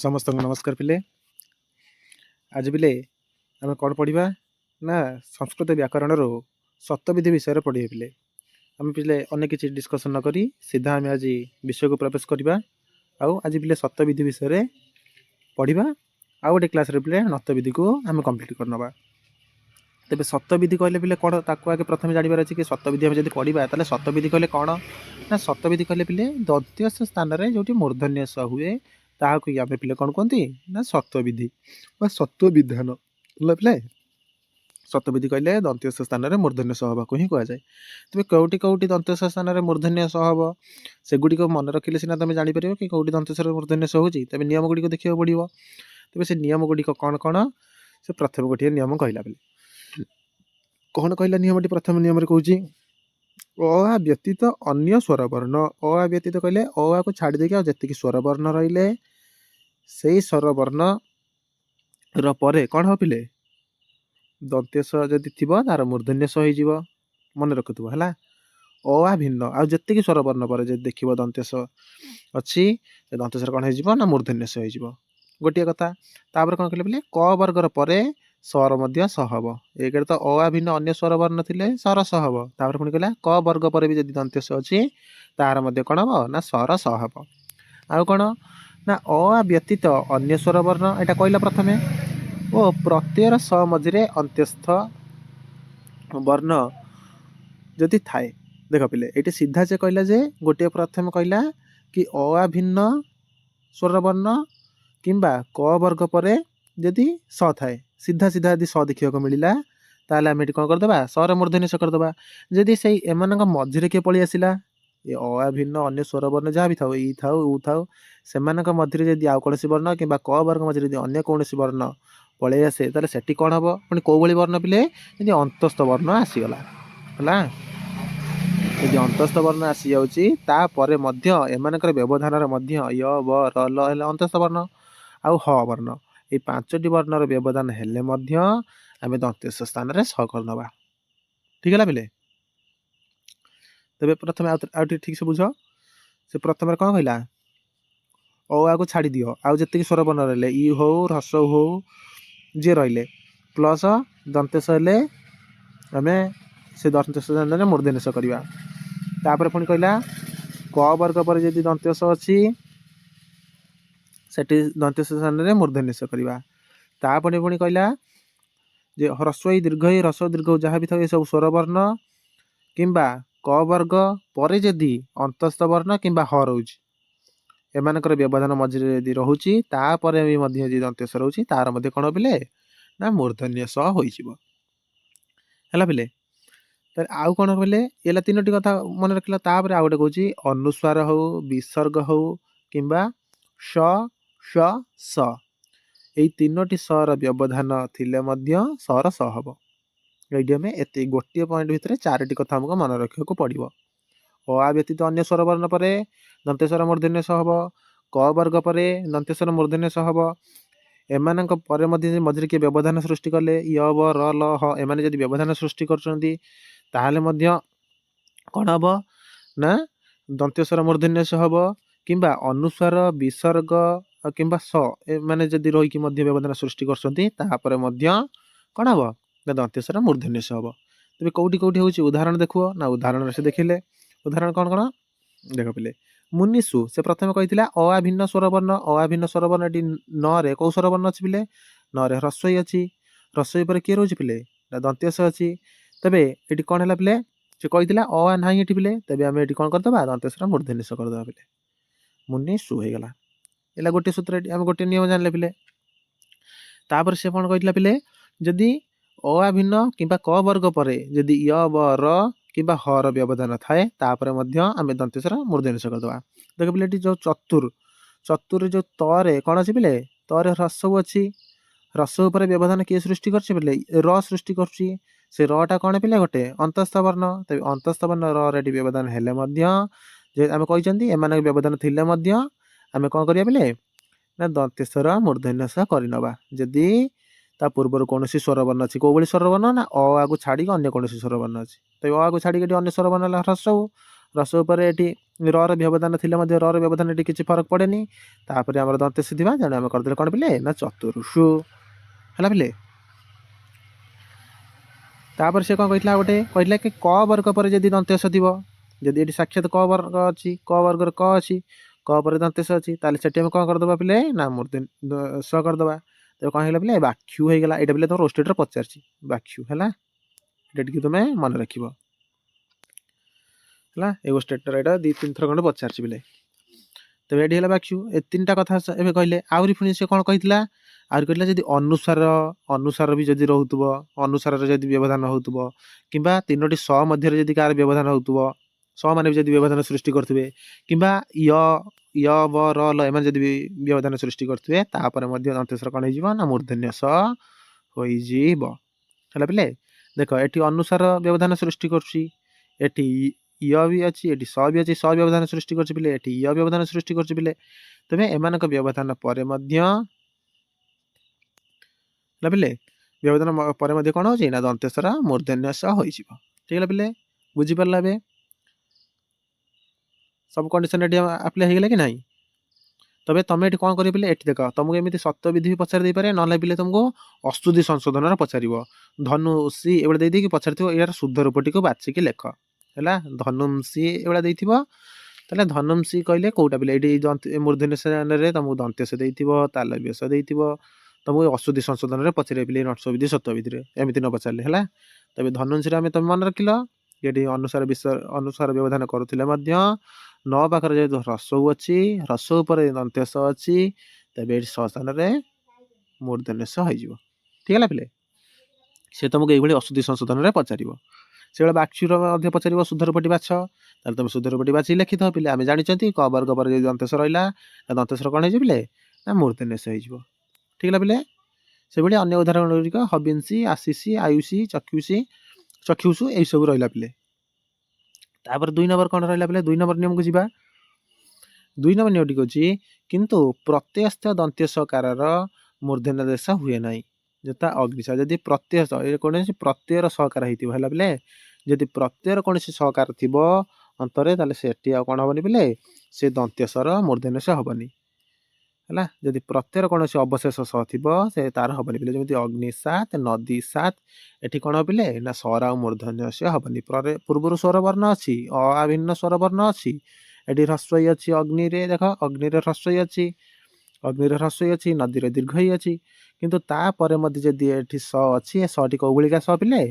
समस्त नमस्कार पिले। आज पिले आम कौन पढ़ा ना संस्कृत व्याकरण शतविधि विषय पढ़े पिले। आम पिले अनेक किसी डिस्कसन न करी सीधा आम आज विषय को प्रवेश करवा। आज पिले शतविधि विषय पढ़ा आउ गोटे क्लास पिले नतविधि को आम कम्प्लीट करनवा। तेज शतविधि कहले पिले कौन ताको आगे प्रथम जानवर अच्छे कि शतविधि आम जब पढ़ा तो शतविधि कहले कौन ना शतविधि कहले पिले दंत्यस स्थान में जो मूर्धन्य स हुए ताकू आम पिले कौन कहती ना शतविधि बा शतविधान पिले। शतविधि कहले दंत्यस स्थान में मूर्धन्य स हवा को ही कहुए। तेज कौटी कौटी दंत्यस स्थान में मूर्धन्य स हम से गुड़िक मन रखिले सीना तुम जापर कि कौटी दंत्यस मूर्धन्य स होती तेज नियम गुड़िक देखा पड़ो। तेज से नियम गुड़िक कौन कौन से प्रथम गोटे नियम कहला बेले कौन कहला नियमटी प्रथम नियम कौच अ व्यतीत अन्य स्वर वर्ण अ व्यतीत कहले अ को छाड़ी देकी जी स्वर वर्ण रही से स्वर वर्ण रे कौन हो पिले दंत्यस जदि थी तार मूर्धन्य स हो मन रखुव है अ भिन्न आउ जी स्वर वर्ण पर देख दंत्यस अच्छी दंत्यस कौन हो ना मूर्धन्य स हो गोटे कथा। तापर कौन कहले पिले क वर्गर पर स्वर स हम एक तो अ भिन्न अन्य स्वर वर्ण थे स्वर स हम तापर पुणी कहला क वर्ग पर भी जब दंत्यस अच्छी तार कौन हम ना स्वर स हम आउ कौन ना अ व्यतीत अन्य स्वर वर्ण यहाँ कहला प्रथमे ओ प्रत्ययर स मझे अंत्यस्थ वर्ण जदि थाए देख पिले ये सीधा से कहला जे गोटे प्रथम कहला कि अ भिन्न स्वर वर्ण किंबा क वर्ग पर जदि स थाए सीधा सीधा यदि स देखा मिलला ताल आम ये कौन करदे सर मूर्धन्य स करदे। जदि से एम मझे किए पलि आसला ये अ भिन्न अन्य स्वर वर्ण जहाँ भी था ई था ऊ था से मध्य जदि आउ कौन वर्ण कि क वर्ग मझे अन्य कौन वर्ण पलि आसे ताले सेठी कौन हम पुणी कौ भाई वर्ण पिले यदि अंतस्थ वर्ण आसीगला है यदि अंतस्थ वर्ण आसी जापर एमानकर व्यवधान य व र ल अंतस्थ वर्ण आउ ह वर्ण ये पांचटी वर्णर व्यवधान हेले आम दंत्यस स्थान में स करदे ठीक है पिले। तेज प्रथम आउ ठीक से बुझ से प्रथम कौन कहला अ को छाड़ी दियो आउ जी स्वर वर्ण रही ई हो ह्रस्व हो जी रही प्लस दंतेश हेले आम से दंतेश स्थान मूर्धन्य स करवा। तापर पुणी कहला क वर्ग पर जदि दंत्यस अच्छी से दंत्यस स्थान में मूर्धन्य स करवा। तापर पुणी कहला जे ह्रस्व दीर्घ ह्रस्व दीर्घ जहाँ भी था सब स्वर वर्ण किंबा क वर्ग पर जदि अंतस्थ वर्ण किंबा ह रोच एमानकर व्यवधान मझे यदि रोचे तापर भी दंत्यस रोचे तार कौन पिले ना मूर्धन्य स हो पिले। आउ कौन बोले ये तीनो कथा मन रखला। तापर आउ गोटे कौन अनुस्वार हो विसर्ग हो किंबा श श स यही तीनोटी सर व्यवधान थिले सर स हम ये आम ये गोटे पॉइंट भितर चारोटी कथा आमको मन रखा पड़ो। अ व्यतीत अन्य स्वर वर्ण पर दंतेश्वर मूर्धन्य स हम क वर्ग पर दंतेश्वर मूर्धन्य स हम एमान मझे किए व्यवधान सृष्टि कले य व र ल ह एम जब व्यवधान सृष्टि कर कौन हम ना दंत्यस्वर मूर्धन्य स हम किंबा अनुस्वार विसर्ग किंबा स माने जदि रही व्यवधान सृष्टि कर कौन हम ना दंत्यस्वर मूर्धन्य स हम। तेज कौटी कौटी हूँ उदाहरण देखो ना उदाहरण से देखिले उदाहरण कौन कौन देख पिले मुनिषु से प्रथम कही अ भिन्न स्वर वर्ण अ भिन्न स्वर वर्ण ये न रे कौ स्वर वर्ण अच्छी पिले न रे ह्रस्व अच्छी ह्रस्व पर किए रोचे पिले ना दंत्यस अच्छी तेरे ये कौन है पिले से कही अ ना ये पिले तेज आम ये कौन करदे दंत्यस्वर मूर्धन्य स करदे पिले मुनिषु हो गला एला गोटे सूत्र आम गोटे नियम जानले पिले। तापर से कौन कही पिले जदि अ भिन्न किंबा क वर्ग पर जदि य व र किंबा ह र व्यवधान थाए तापर आम दंतेश्वर मूर्धन्य स करदे। देख पिले जो चतुर चतुर जो तरे कौन अच्छी पिले तरे ह्रस्व अच्छी ह्रस्व पर व्यवधान किए सृष्टि कर र सृष्टि कर रा कौन पिले गोटे अंतस्थ वर्ण तेज अंतस्थ वर्ण रे व्यवधान हेले आम कही एम व्यवधान थिले आम कौन करिया पिले ना दंतेश्वर मूर्धन्य स करनवा जदि ता पूर्वर कौन स्वर वर्ण अच्छी कौ भाई स्वर वर्ण ना अ को छाड़ी अन्य कौन स्वर वर्ण अच्छी तो अ को छाड़ी अन्य स्वर वर्ण ह्रस्व ରସ ଉପରେ ଏଠି ର ବ୍ୟବଧାନ ଥିଲେ ମଧ୍ୟ ର ବ୍ୟବଧାନ ଏଠି କିଛି ଫରକ ପଡ଼େନି। ତାପରେ ଆମର ଦନ୍ତେଶ ଥିବା, ତେଣୁ ଆମେ କରିଦେଲେ କ'ଣ ପିଲେ ନା ଚତୁର୍ଷୁ ହେଲା ପିଲେ। ତାପରେ ସେ କ'ଣ କହିଥିଲା ଗୋଟେ କହିଥିଲା କି କ ବର୍ଗ ପରେ ଯଦି ଦନ୍ତେଶ ଥିବ, ଯଦି ଏଠି ସାକ୍ଷାତ କ ବର୍ଗ ଅଛି, କ ବର୍ଗରେ କ ଅଛି, କ ପରେ ଦନ୍ତେଶ ଅଛି, ତାହେଲେ ସେଠି ଆମେ କ'ଣ କରିଦେବା ପିଲେ ନା ସ କରିଦେବା। ତେବେ କ'ଣ ହେଇଗଲା ପିଲେ ବାକ୍ଷୁ ହେଇଗଲା। ଏଇଟା ପିଲେ ତମର ରୋଷ୍ଟେଟର ପଚାରିଛି ବାକ୍ଷୁ ହେଲା, ଏଇଟା ଟିକେ ତୁମେ ମନେ ରଖିବ ହେଲା। ଏ ରୋଷ୍ଟେଟର ଏଇଟା 2-3 ଥର ଖଣ୍ଡେ ପଚାରିଛି ପିଲେ। ତେବେ ଏଠି ହେଲା ବାକ୍ଷୁ। ଏ 3ଟା କଥା ଏବେ କହିଲେ। ଆହୁରି ପୁଣି ସେ କ'ଣ କହିଥିଲା, ଆହୁରି କହିଥିଲା ଯଦି ଅନୁସାର ବି ଯଦି ରହୁଥିବ, ଅନୁସାରରେ ଯଦି ବ୍ୟବଧାନ ହେଉଥିବ, କିମ୍ବା 3ଟି ସ ମଧ୍ୟରେ ଯଦି କାହାର ବ୍ୟବଧାନ ହେଉଥିବ, ସ ମାନେ ବି ଯଦି ବ୍ୟବଧାନ ସୃଷ୍ଟି କରୁଥିବେ, କିମ୍ବା ୟ ବ ର ଲ ଏମାନେ ଯଦି ବି ବ୍ୟବଧାନ ସୃଷ୍ଟି କରୁଥିବେ, ତାପରେ ମଧ୍ୟ ଦନ୍ତେଶ୍ୱର କ'ଣ ହେଇଯିବ ନା ମୂର୍ଧନ୍ୟ ସ ହୋଇଯିବ ହେଲା ପିଲେ। ଦେଖ ଏଠି ଅନୁସାର ବ୍ୟବଧାନ ସୃଷ୍ଟି କରୁଛି, ଏଠି ୟ ବି ଅଛି, ଏଠି ସ ବି ଅଛି, ସ ବ୍ୟବଧାନ ସୃଷ୍ଟି କରୁଛି ପିଲେ, ଏଠି ୟ ବ୍ୟବଧାନ ସୃଷ୍ଟି କରୁଛି ପିଲେ। ତେବେ ଏମାନଙ୍କ ବ୍ୟବଧାନ ପରେ ମଧ୍ୟ ହେଲା ପିଲେ, ବ୍ୟବଧାନ ପରେ ମଧ୍ୟ କ'ଣ ହେଉଛି ନା ଦନ୍ତେଶ୍ୱର ମୂର୍ଧନ୍ୟ ସ ହୋଇଯିବ। ଠିକ ହେଲା ପିଲେ, ବୁଝିପାରିଲା ଏବେ ସବୁ କଣ୍ଡିସନ ଏଠି ଆପ୍ଲାଏ ହେଇଗଲା କି ନାହିଁ। তবে ତମେ ଏଠି କ'ଣ କରିବ ପିଲେ, ଏଠି ଦେଖ ତମକୁ ଏମିତି ସତ୍ୟବିଧି ବି ପଚାରି ଦେଇପାରେ, ନହେଲେ ପିଲେ ତମକୁ ଅସ୍ତୁତି ସଂଶୋଧନର ପଚାରିବ। ଧନୁଷି ଏଭଳିଆ ଦେଇଦେଇକି ପଚାରିଥିବ, ଏହାର ଶୁଦ୍ଧ ରୂପଟିକୁ ବାଛିକି ଲେଖ ହେଲା। ଧନୁଂସି ଏଭଳିଆ ଦେଇଥିବ, ତାହେଲେ ଧନୁଂସି କହିଲେ କୋଉଟା ପିଲେ, ଏଇଠି ମୂର୍ଧନ୍ୟ ରେ ତମକୁ ଦନ୍ତେଶ ଦେଇଥିବ, ତାଲବ୍ୟସ ଦେଇଥିବ, ତମକୁ ଅସ୍ତୁତି ସଂଶୋଧନରେ ପଚାରିବେ ପିଲେ ନଟ୍ସବିଧି ସତ୍ୟବିଧିରେ, ଏମିତି ନ ପଚାରିଲେ ହେଲା। ତେବେ ଧନୁଂସିରେ ତମେ ମନେ ରଖିଲ, ଏଠି ଅନୁସାର ବ୍ୟବଧାନ କରୁଥିଲେ ମଧ୍ୟ ନ ପାଖରେ ଯେହେତୁ ହ୍ରସ୍ୱ ଅଛି, ହ୍ରସ୍ୱ ଉପରେ ଦନ୍ତେଶ ଅଛି, ତେବେ ଏଠି ସ ସ୍ଥାନରେ ମୂର୍ଧନ୍ୟ ସ ହେଇଯିବ। ଠିକ ହେଲା ପିଲେ, ସେ ତମକୁ ଏଇଭଳି ଅସ୍ତୁତି ସଂଶୋଧନରେ ପଚାରିବ। ସେଭଳି ବାକ୍ଷୁର ମଧ୍ୟ ପଚାରିବ ଶୁଦ୍ଧ ରୂପଟି ବାଛ, ତାହେଲେ ତମେ ଶୁଦ୍ଧ ରୂପଟି ବାଛି ଲେଖିଥିବ ପିଲେ। ଆମେ ଜାଣିଛନ୍ତି କ ବର୍ଗ ପରେ ଯଦି ଦନ୍ତେଶ ରହିଲା, ଦନ୍ତେଶର କ'ଣ ହେଇଯିବ ପିଲେ ନା ମୂର୍ଧନ୍ୟ ସ ହେଇଯିବ। ଠିକ ହେଲା ପିଲେ। ସେଭଳି ଅନ୍ୟ ଉଦାହରଣ ଗୁଡ଼ିକ ହବିନ୍ସି, ଆସିସି, ଆୟୁଷି, ଚକ୍ଷୁଷୁ ଏଇସବୁ ରହିଲା ପିଲେ। ତାପରେ 2 ନମ୍ବର କ'ଣ ରହିଲା ପିଲେ, 2 ନମ୍ବର ନିୟମକୁ ଯିବା। 2 ନମ୍ବର ନିୟମଟି ହେଉଛି କିନ୍ତୁ ପ୍ରତ୍ୟସ୍ଥ ଦନ୍ତ୍ୟସକାରର ମୂର୍ଧନ୍ୟ ଦେଶ ହୁଏ ନାହିଁ, ଯଥା ଅଗ୍ନିଶ। ଯଦି ପ୍ରତ୍ୟୟ କୌଣସି ପ୍ରତ୍ୟୟର ସହକାର ହେଇଥିବ ହେଲା ପିଲେ, ଯଦି ପ୍ରତ୍ୟୟର କୌଣସି ସହକାର ଥିବ ଅନ୍ତରେ, ତାହେଲେ ସେଠି ଆଉ କ'ଣ ହବନି ପିଲେ, ସେ ଦନ୍ତ୍ୟସର ମୂର୍ଧନ୍ୟ ସ ହବନି ହେଲା। ଯଦି ପ୍ରତ୍ୟୟର କୌଣସି ଅବଶେଷ ସହ ଥିବ, ସେ ତାର ହବନି ପିଲେ। ଯେମିତି ଅଗ୍ନିସାତ, ନଦୀସାତ, ଏଠି କ'ଣ ପିଲେ ନା ସ୍ୱର ଆଉ ମୂର୍ଧନ୍ୟ ସ ହବନି। ପୂର୍ବରୁ ସ୍ୱର ବର୍ଣ୍ଣ ଅଛି, ଅଭିନ୍ନ ସ୍ୱର ବର୍ଣ୍ଣ ଅଛି, ଏଠି ହ୍ରସ୍ୱ ଅଛି ଅଗ୍ନିରେ, ଦେଖ ଅଗ୍ନିରେ ହ୍ରସ୍ୱ ଅଛି, ଅଗ୍ନିରେ ହ୍ରସ୍ୱ ଅଛି, ନଦୀରେ ଦୀର୍ଘ ଅଛି, କିନ୍ତୁ ତାପରେ ମଧ୍ୟ ଯଦି ଏଠି ସ ଅଛି, ଏ ସଟି କୋଉ ଭଳିକା ସ ପିଲେ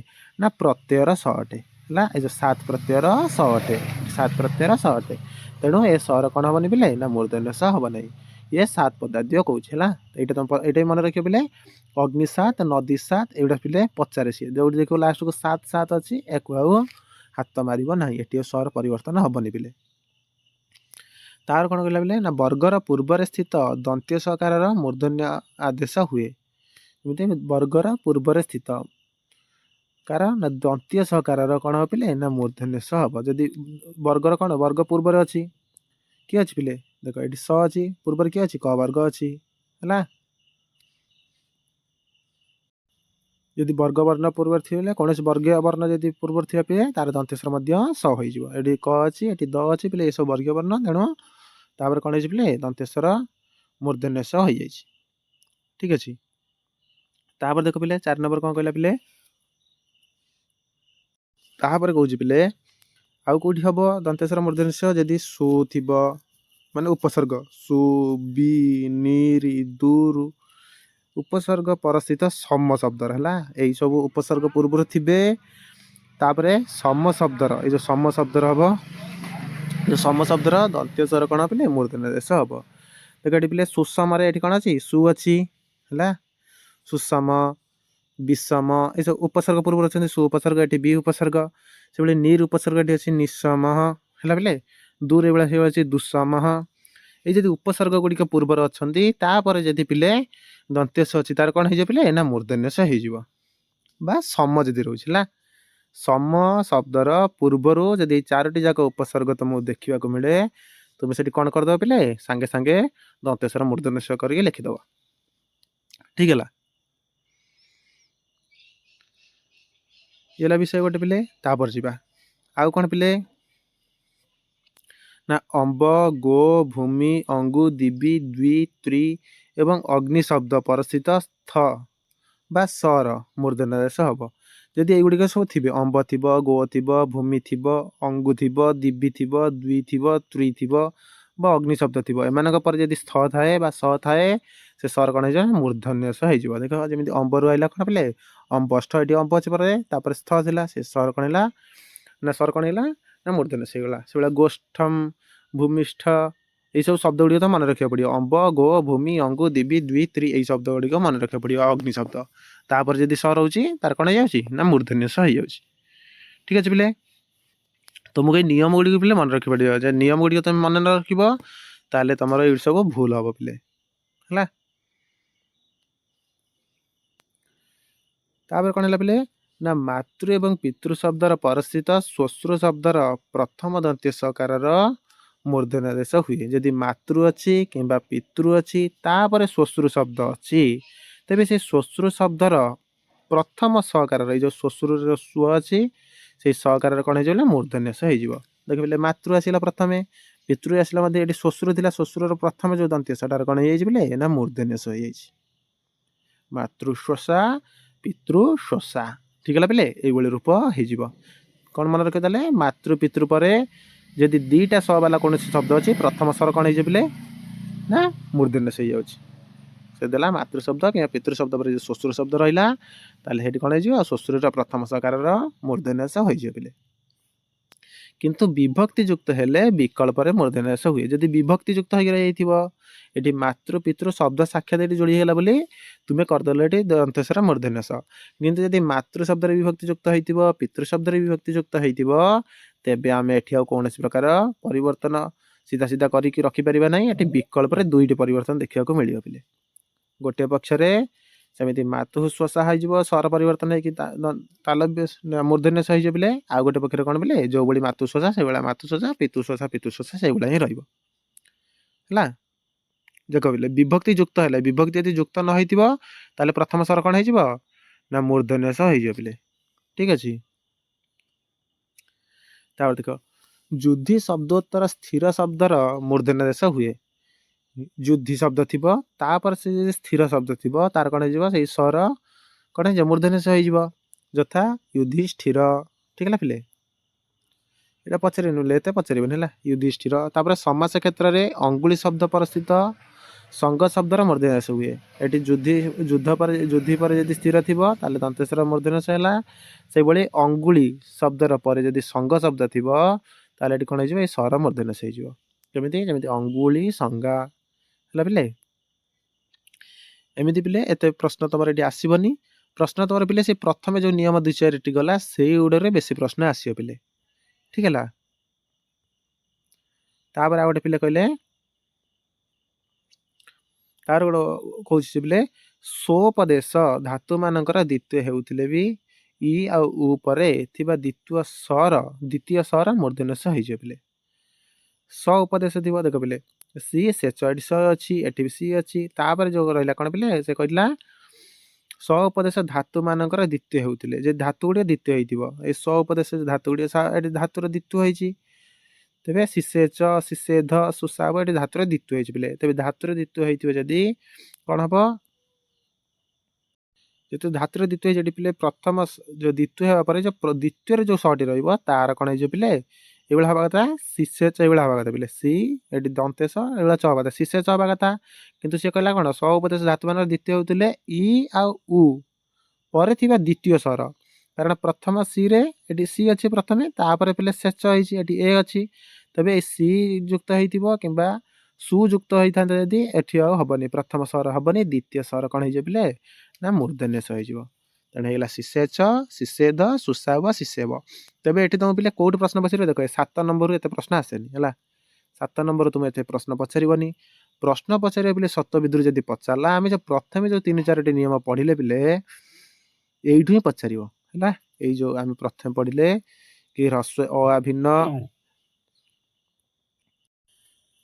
ନା ପ୍ରତ୍ୟୟର ସ ଅଟେ ହେଲା। ଏ ଯୋଉ ସାତ ପ୍ରତ୍ୟୟର ସ ଅଟେ, ସାତ ପ୍ରତ୍ୟୟର ସ ଅଟେ, ତେଣୁ ଏ ସର କ'ଣ ହବନି ପିଲେ ନା ମୂର୍ଧନ୍ୟ ସ ହବ ନାହିଁ। ଇଏ ସାତ ପଦାର୍ଥ କହୁଛି ହେଲା। ଏଇଟା ମନେ ରଖିବ ପିଲେ, ଅଗ୍ନି ସାତ, ନଦୀ ସାତ, ଏଗୁଡ଼ା ପିଲେ ପଚାରେ ସିଏ, ଯୋଉଠି ଦେଖିବ ଲାଷ୍ଟକୁ 7 ଅଛି, ଏକୁ ଆଉ ହାତ ମାରିବ ନାହିଁ, ଏଠି ସର ପରିବର୍ତ୍ତନ ହବନି ପିଲେ। ତାର କ'ଣ କହିଲା ପିଲେ ନା ବର୍ଗର ପୂର୍ବରେ ସ୍ଥିତ ଦନ୍ତ୍ୟ ସକାରର ମୂର୍ଧନ୍ୟ ଆଦେଶ ହୁଏ। ଏମିତି ବର୍ଗର ପୂର୍ବରେ ସ୍ଥିତ କାର ନା ଦନ୍ତ୍ୟ ସକାରର କ'ଣ ହବ ପିଲେ ନା ମୂର୍ଧନ୍ୟ ସ ହବ। ଯଦି ବର୍ଗର କ'ଣ ବର୍ଗ ପୂର୍ବରେ ଅଛି, କିଏ ଅଛି ପିଲେ ଦେଖ ଏଠି ସ ଅଛି, ପୂର୍ବରେ କିଏ ଅଛି କ ବର୍ଗ ଅଛି ହେଲା। ଯଦି ବର୍ଗ ବର୍ଣ୍ଣ ପୂର୍ବରେ ଥିଲେ, କୌଣସି ବର୍ଗୀୟ ବର୍ଣ୍ଣ ଯଦି ପୂର୍ବରେ ଥିବା ପିଲେ, ତାର ଦନ୍ତେଶ୍ୱର ମଧ୍ୟ ସ ହୋଇଯିବ। ଏଠି କ ଅଛି, ଏଠି ଦ ଅଛି ପିଲେ, ଏସବୁ ବର୍ଗୀୟ ବର୍ଣ୍ଣ, ତେଣୁ ତାପରେ କ'ଣ ହେଇଛି ପିଲେ ଦନ୍ତେଶ୍ୱର ମୂର୍ଧନ୍ୟ ସ ହେଇଯାଇଛି। ଠିକ ଅଛି। ତାପରେ ଦେଖ ପିଲେ 4 ନମ୍ବର କ'ଣ କହିଲା ପିଲେ, ତାପରେ କହୁଛି ପିଲେ ଆଉ କୋଉଠି ହବ ଦନ୍ତେଶ୍ୱର ମୂର୍ଧନ୍ୟ ସ, ଯଦି ସୁ ଥିବ, ମାନେ ଉପସର୍ଗ ସୁ, ବି, ନିରି, ଦୁରୁ, ଉପସର୍ଗ ପରସ୍ଥିତ ସମ ଶବ୍ଦର ହେଲା। ଏଇ ସବୁ ଉପସର୍ଗ ପୂର୍ବରୁ ଥିବେ, ତାପରେ ସମ ଶବ୍ଦର, ଏଇ ଯୋଉ ସମ ଶବ୍ଦର ହବ, ଯୋଉ ସମ ଶବ୍ଦର ଦନ୍ତ୍ୟସ୍ୱର କ'ଣ ପିଲେ ମୂର୍ଧନ୍ୟ ଦେଶ ହବ। ଦେଖ ଏଠି ପିଲେ ସୁଷମରେ ଏଠି କ'ଣ ଅଛି ସୁ ଅଛି ହେଲା, ସୁଷମ, ବିଷମ, ଏସବୁ ଉପସର୍ଗ ପୂର୍ବରୁ ଅଛନ୍ତି, ସୁ ଉପସର୍ଗ, ଏଠି ବି ଉପସର୍ଗ। ସେଭଳି ନିର୍ ଉପସର୍ଗ ଏଠି ଅଛି ନିଃସମ ହେଲା ପିଲେ, ଦୂର ଏଭଳିଆ ସେ ଅଛି ଦୁଃସମ। ଏଇ ଯଦି ଉପସର୍ଗ ଗୁଡ଼ିକ ପୂର୍ବରୁ ଅଛନ୍ତି, ତାପରେ ଯଦି ପିଲେ ଦନ୍ତ୍ୟସ ଅଛି, ତାର କ'ଣ ହେଇଯିବ ପିଲେ ନା ମୂର୍ଧନ୍ୟ ସ ହେଇଯିବ, ବା ସମ ଯଦି ରହୁଛି ହେଲା। ସମ ଶବ୍ଦର ପୂର୍ବରୁ ଯଦି 4ଟି ଯାକ ଉପସର୍ଗ ତମକୁ ଦେଖିବାକୁ ମିଳେ, ତୁମେ ସେଠି କ'ଣ କରିଦେବ ପିଲେ ସାଙ୍ଗେ ସାଙ୍ଗେ ଦନ୍ତେଶ୍ୱର ମୂର୍ଧନ୍ୟ ସ କରିକି ଲେଖିଦେବ। ଠିକ ହେଲା, ଇଏ ହେଲା ବିଷୟ ଗୋଟେ ପିଲେ। ତାପରେ ଯିବା ଆଉ କ'ଣ ପିଲେ, ନା ଅମ୍ବ, ଗୋ, ଭୂମି, ଅଙ୍ଗୁ, ଦିବି, ଦ୍ୱି, ତ୍ରି ଏବଂ ଅଗ୍ନି ଶବ୍ଦ ପରସ୍ଥିତ ସ୍ଥ ବା ସର ମୂର୍ଧନ୍ୟ ଦେଶ ହବ। ଯଦି ଏଇଗୁଡ଼ିକ ସବୁ ଥିବେ, ଅମ୍ବ ଥିବ, ଗୋ ଥିବ, ଭୂମି ଥିବ, ଅଙ୍ଗୁ ଥିବ, ଦିବି ଥିବ, ଦ୍ୱି ଥିବ, ତ୍ରି ଥିବ ବା ଅଗ୍ନି ଶବ୍ଦ ଥିବ, ଏମାନଙ୍କ ପରେ ଯଦି ସ୍ଥ ଥାଏ ବା ସ ଥାଏ, ସେ ସର କ'ଣ ହେଇଯିବ? ମୂର୍ଧନ୍ୟ ସ ହେଇଯିବ। ଦେଖ ଯେମିତି ଅମ୍ବରୁ ଆଇଲା କ'ଣ ପିଲେ? ଅମ୍ବଷ୍ଠ, ଏଠି ଅମ୍ବ ଅଛି ପରେ, ତାପରେ ସ୍ଥ ଥିଲା, ସେ ସର କ'ଣ ହେଲା? ନା ସର କ'ଣ ହେଲା? ନା ମୂର୍ଧନ୍ୟ ସ ହେଇଗଲା। ସେଭଳିଆ ଗୋଷ୍ଠମ, ଭୂମିଷ୍ଠ, এইসব শব্দ ଗୁଡ଼ିକ ତ ମନେ ରଖିବାକୁ ପଡ଼ିବ। ଅମ୍ବ, ଗୋ, ଭୂମି, ଅଙ୍ଗୁ, ଦିବି, ଦ୍ୱି, ତ୍ରି ଏଇ ଶବ୍ଦ ଗୁଡ଼ିକ ମନେ ରଖିବାକୁ ପଡ଼ିବ। ଅଗ୍ନି ଶବ୍ଦ ତାପରେ ଯଦି ସ ରହୁଛି ତାର କ'ଣ ହେଇଯାଉଛି? ନା ମୂର୍ଧନ୍ୟ ସ ହେଇଯାଉଛି। ଠିକ୍ ଅଛି ପିଲେ, ତୁମକୁ ଏଇ ନିୟମ ଗୁଡ଼ିକ ପିଲେ ମନେ ରଖିପାରିବ। ଯେ ନିୟମ ଗୁଡ଼ିକ ତୁମେ ମନେ ନ ରଖିବ ତାହେଲେ ତୁମର ଏଇ ସବୁ ଭୁଲ ହେବ ପିଲେ, ହେଲା। ତାପରେ କ'ଣ ହେଲା ପିଲେ? ନା ମାତୃ ଏବଂ ପିତୃ ଶବ୍ଦର ପରସ୍ଥିତ ଶ୍ୱଶୁର ଶବ୍ଦର ପ୍ରଥମ ଦନ୍ତ୍ୟ ସକାରର ମୂର୍ଧନ୍ୟ ଦେଶ ହୁଏ। ଯଦି ମାତୃ ଅଛି କିମ୍ବା ପିତୃ ଅଛି ତାପରେ ଶ୍ୱଶୁର ଶବ୍ଦ ଅଛି, ତେବେ ସେ ଶ୍ୱଶୁର ଶବ୍ଦର ପ୍ରଥମ ସକାରର, ଏଇ ଯେଉଁ ଶ୍ୱଶୁରର ସ୍ୱ ଅଛି ସେଇ ସକାରର କ'ଣ ହେଇଯିବ? ନା ମୂର୍ଧନ୍ୟ ସ ହେଇଯିବ। ଦେଖିଲେ ମାତୃ ଆସିଲା ପ୍ରଥମେ, ପିତୃ ଆସିଲା ମଧ୍ୟ, ଏଠି ଶ୍ୱଶୁର ଥିଲା, ଶ୍ୱଶୁରର ପ୍ରଥମେ ଯେଉଁ ଦନ୍ତ୍ୟ ସଟାର କ'ଣ ହେଇଯାଇଛି ପିଲେ? ନା ମୂର୍ଧନ୍ୟ ସ ହେଇଯାଇଛି। ମାତୃଶ୍ୱସା, ପିତୃଶ୍ୱସା। ଠିକ୍ ହେଲା ପିଲେ, ଏଇଭଳି ରୂପ ହେଇଯିବ। କ'ଣ ମନେ ରଖିବ ତାହେଲେ? ମାତୃ ପିତୃ ପରେ ଯଦି ଦୁଇଟା ସ ବାଲା କୌଣସି ଶବ୍ଦ ଅଛି, ପ୍ରଥମ ସ୍ୱର କ'ଣ ହେଇଯିବ ପିଲେ? ନା ମୂର୍ଧନ୍ୟ ସ ହେଇଯାଉଛି। ସେ ଦେଲା ମାତୃ ଶବ୍ଦ କିମ୍ବା ପିତୃ ଶବ୍ଦ ପରେ ଯଦି ଶ୍ୱଶୁର ଶବ୍ଦ ରହିଲା ତାହେଲେ ସେଇଠି କ'ଣ ହେଇଯିବ? ଶ୍ୱଶୁରର ପ୍ରଥମ ସକାରର ମୂର୍ଧନ୍ୟ ସ ହୋଇଯିବ ପିଲେ। କିନ୍ତୁ ବିଭକ୍ତି ଯୁକ୍ତ ହେଲେ ବିକଳ୍ପରେ ମୂର୍ଧନ୍ୟ ସ ହୁଏ। ଯଦି ବିଭକ୍ତି ଯୁକ୍ତ ହେଇକି ରହିଯାଇଥିବ, ଏଠି ମାତୃ ପିତୃ ଶବ୍ଦ ସାକ୍ଷାତ ଏଠି ଯୋଡ଼ି ହେଇଗଲା ବୋଲି ତୁମେ କରିଦେଲ ଏଠି ଦନ୍ତେସର ମୂର୍ଧନ୍ୟ ସ। କିନ୍ତୁ ଯଦି ମାତୃ ଶବ୍ଦରେ ବିଭକ୍ତି ଯୁକ୍ତ ହେଇଥିବ, ପିତୃ ଶବ୍ଦରେ ବିଭକ୍ତି ଯୁକ୍ତ ହେଇଥିବ, ତେବେ ଆମେ ଏଠି ଆଉ କୌଣସି ପ୍ରକାର ପରିବର୍ତ୍ତନ ସିଧା ସିଧା କରିକି ରଖିପାରିବା ନାହିଁ। ଏଠି ବିକଳ୍ପରେ ଦୁଇଟି ପରିବର୍ତ୍ତନ ଦେଖିବାକୁ ମିଳିବ ପିଲେ। ଗୋଟିଏ ପକ୍ଷରେ ସେମିତି ମାତୃଶ୍ୱସା ହେଇଯିବ, ସ୍ୱର ପରିବର୍ତ୍ତନ ହେଇକି ତାଲବ୍ୟ ମୂର୍ଧନ୍ୟ ସ ହେଇଯିବ ପିଲେ। ଆଉ ଗୋଟେ ପକ୍ଷରେ କ'ଣ ପିଲେ? ଯେଉଁଭଳି ମାତୃଶ୍ୱସା ସେଇଭଳିଆ ମାତୃଶ୍ୱସା, ପିତୃଶ୍ୱସା ପିତୃଶ୍ୱସା ସେଇଭଳିଆ ହିଁ ରହିବ, ହେଲା। ଦେଖ ପିଲେ, ବିଭକ୍ତି ଯୁକ୍ତ ହେଲେ, ବିଭକ୍ତି ଯଦି ଯୁକ୍ତ ନ ହେଇଥିବ ତାହେଲେ ପ୍ରଥମ ସ୍ୱର କ'ଣ ହେଇଯିବ? ନା ମୂର୍ଧନ୍ୟ ସ ହେଇଯିବ ପିଲେ। ଠିକ୍ ଅଛି। ତାପରେ ଦେଖ, ଯୁଧି ଶବ୍ଦୋତ୍ତର ସ୍ଥିର ଶବ୍ଦର ମୂର୍ଧନ୍ୟ ଦେଶ ହୁଏ। ଯୁଧି ଶବ୍ଦ ଥିବ, ତାପରେ ସେ ଯଦି ସ୍ଥିର ଶବ୍ଦ ଥିବ ତାର କ'ଣ ହେଇଯିବ? ସେଇ ସ୍ୱର କ'ଣ ହେଇଯିବ? ମୂର୍ଧନ୍ୟ ସ ହେଇଯିବ। ଯଥା ଯୁଧିଷ୍ଠିର। ଠିକ୍ ହେଲା ପିଲେ, ଏଇଟା ପଚାରିବନି, ଏତେ ପଚାରିବନି, ହେଲା। ଯୁଧିଷ୍ଠିର। ତାପରେ ସମାସ କ୍ଷେତ୍ରରେ ଅଙ୍ଗୁଳି ଶବ୍ଦ ପରିସ୍ଥିତ ସଙ୍ଗ ଶବ୍ଦର ମୂର୍ଧନ୍ୟ ସ ହୁଏ। ଏଠି ଯୁଧି ପରେ ଯଦି ସ୍ଥିର ଥିବ ତାହେଲେ ଦନ୍ତେସର ମୂର୍ଧନ୍ୟ ସ ହେଲା। ସେଇଭଳି ଅଙ୍ଗୁଳି ଶବ୍ଦର ପରେ ଯଦି ସଙ୍ଗ ଶବ୍ଦ ଥିବ ତାହେଲେ ଏଠି କ'ଣ ହେଇଯିବ? ଏଇ ସ୍ୱର ମୂର୍ଧନ୍ୟ ସ ହେଇଯିବ। ଯେମିତି ଅଙ୍ଗୁଳି ସଙ୍ଗା, ହେଲା ପିଲେ। ଏମିତି ପିଲେ ଏତେ ପ୍ରଶ୍ନ ତମର ଏଠି ଆସିବନି। ପ୍ରଶ୍ନ ତମର ପିଲେ ସେ ପ୍ରଥମେ ଯେଉଁ ନିୟମ 2-4 ଏଠି ଗଲା ସେଇ ଉଡ଼ରେ ବେଶୀ ପ୍ରଶ୍ନ ଆସିବ ପିଲେ। ଠିକ୍ ହେଲା। ତାପରେ ଆଉ ଗୋଟେ ପିଲେ କହିଲେ, ତାର ଗୋଟେ କହୁଛି ପିଲେ, ସ୍ୱୋପଦେଶ ଧାତୁମାନଙ୍କର ଦ୍ୱିତୀୟ ହେଉଥିଲେ ବି ଇ ଆଉ ଉ ପରେ ଥିବା ଦ୍ୱିତୀୟ ସ୍ୱର ମୂର୍ଧନ୍ୟ ସ ହେଇଯିବ ପିଲେ। ସ ଉପଦେଶ ଥିବ, ଦେଖ ପିଲେ, ସି ସେଚ, ଏଠି ସ ଅଛି, ଏଠି ବି ସି ଅଛି। ତାପରେ ଯେଉଁ ରହିଲା କ'ଣ ପିଲେ? ସେ କହିଥିଲା ସ ଉପଦେଶ ଧାତୁ ମାନଙ୍କର ଦ୍ୱିତୀୟ ହେଉଥିଲେ, ଯେ ଧାତୁ ଗୁଡ଼ିକ ଦ୍ୱିତୀୟ ହେଇଥିବ। ଏଇ ସ ଉପଦେଶ ଧାତୁ ଗୁଡ଼ିକ ଏଠି ଧାତୁର ଦ୍ୱିତୀୟ ହେଇଛି, ତେବେ ଶିଷେଚ, ଶିଷେଧ, ସୁଷାବ ଏଠି ଧାତୁର ଦ୍ୱିତୀୟ ହେଇଛି ପିଲେ। ତେବେ ଧାତୁର ଦ୍ୱିତୀୟ ହେଇଥିବ ଯଦି କ'ଣ ହବ? ଯେହେତୁ ଧାତୁର ଦ୍ୱିତୀୟ ହେଇଛି ଏଠି ପିଲେ, ପ୍ରଥମ ଯେଉଁ ଦ୍ୱିତୀୟ ହେବା ପରେ ଯେଉଁ ଦ୍ୱିତୀୟରେ ଯେଉଁ ସଟି ରହିବ ତାର କ'ଣ ହେଇଯିବ ପିଲେ? ଏଇଭଳିଆ ହେବା କଥା। ଶିଷେଚ ଏଇଭଳିଆ ହେବା କଥା ପିଲେ। ସି ଏଠି ଦନ୍ତେସ ଏଇଭଳିଆ চ ହେବା କଥା, ଶିଷେଚ ହେବା କଥା। କିନ୍ତୁ ସେ କହିଲା କ'ଣ? ସ ଉପଦେଶ ଧାତୁମାନଙ୍କର ଦ୍ୱିତୀୟ ହେଉଥିଲେ ଇ ଆଉ ଉ ପରେ ଥିବା ଦ୍ୱିତୀୟ ସ୍ୱର। କାରଣ ପ୍ରଥମ ସିରେ ଏଠି ସି ଅଛି ପ୍ରଥମେ, ତାପରେ ପିଲେ ସେଚ ହେଇଛି, ଏଠି ଏ ଅଛି। ତେବେ ଏ ସି ଯୁକ୍ତ ହେଇଥିବ କିମ୍ବା ସୁଯୁକ୍ତ ହେଇଥାନ୍ତା ଯଦି ଏଠି ଆଉ ହବନି, ପ୍ରଥମ ସ୍ୱର ହବନି, ଦ୍ୱିତୀୟ ସ୍ୱର କ'ଣ ହେଇଯିବ ପିଲେ? ନା ମୂର୍ଧନ୍ୟ ସ ହେଇଯିବ। ତେଣୁ ହେଇଗଲା ଶିଷେଚ, ଶିଷେଧ, ସୁଷାବ, ଶିଷେବ। ତେବେ ଏଠି ତୁମ ପିଲେ କୋଉଠି ପ୍ରଶ୍ନ ପଚାରିବ? ଦେଖ 7 ନମ୍ବରରୁ ଏତେ ପ୍ରଶ୍ନ ଆସେନି, ହେଲା। 7 ନମ୍ବରରୁ ତୁମେ ଏତେ ପ୍ରଶ୍ନ ପଚାରିବନି। ପ୍ରଶ୍ନ ପଚାରିବ ପିଲେ ଶତବିଧିରୁ ଯଦି ପଚାରିଲା, ଆମେ ଯେଉଁ ପ୍ରଥମେ ଯେଉଁ 3-4ଟି ନିୟମ ପଢ଼ିଲେ ପିଲେ ଏଇଠୁ ହିଁ ପଚାରିବ, ହେଲା। ଏଇ ଯେଉଁ ଆମେ ପ୍ରଥମେ ପଢ଼ିଲେ କି ହ୍ରସ୍ୱ ଅ ଆ ଭିନ୍ନ,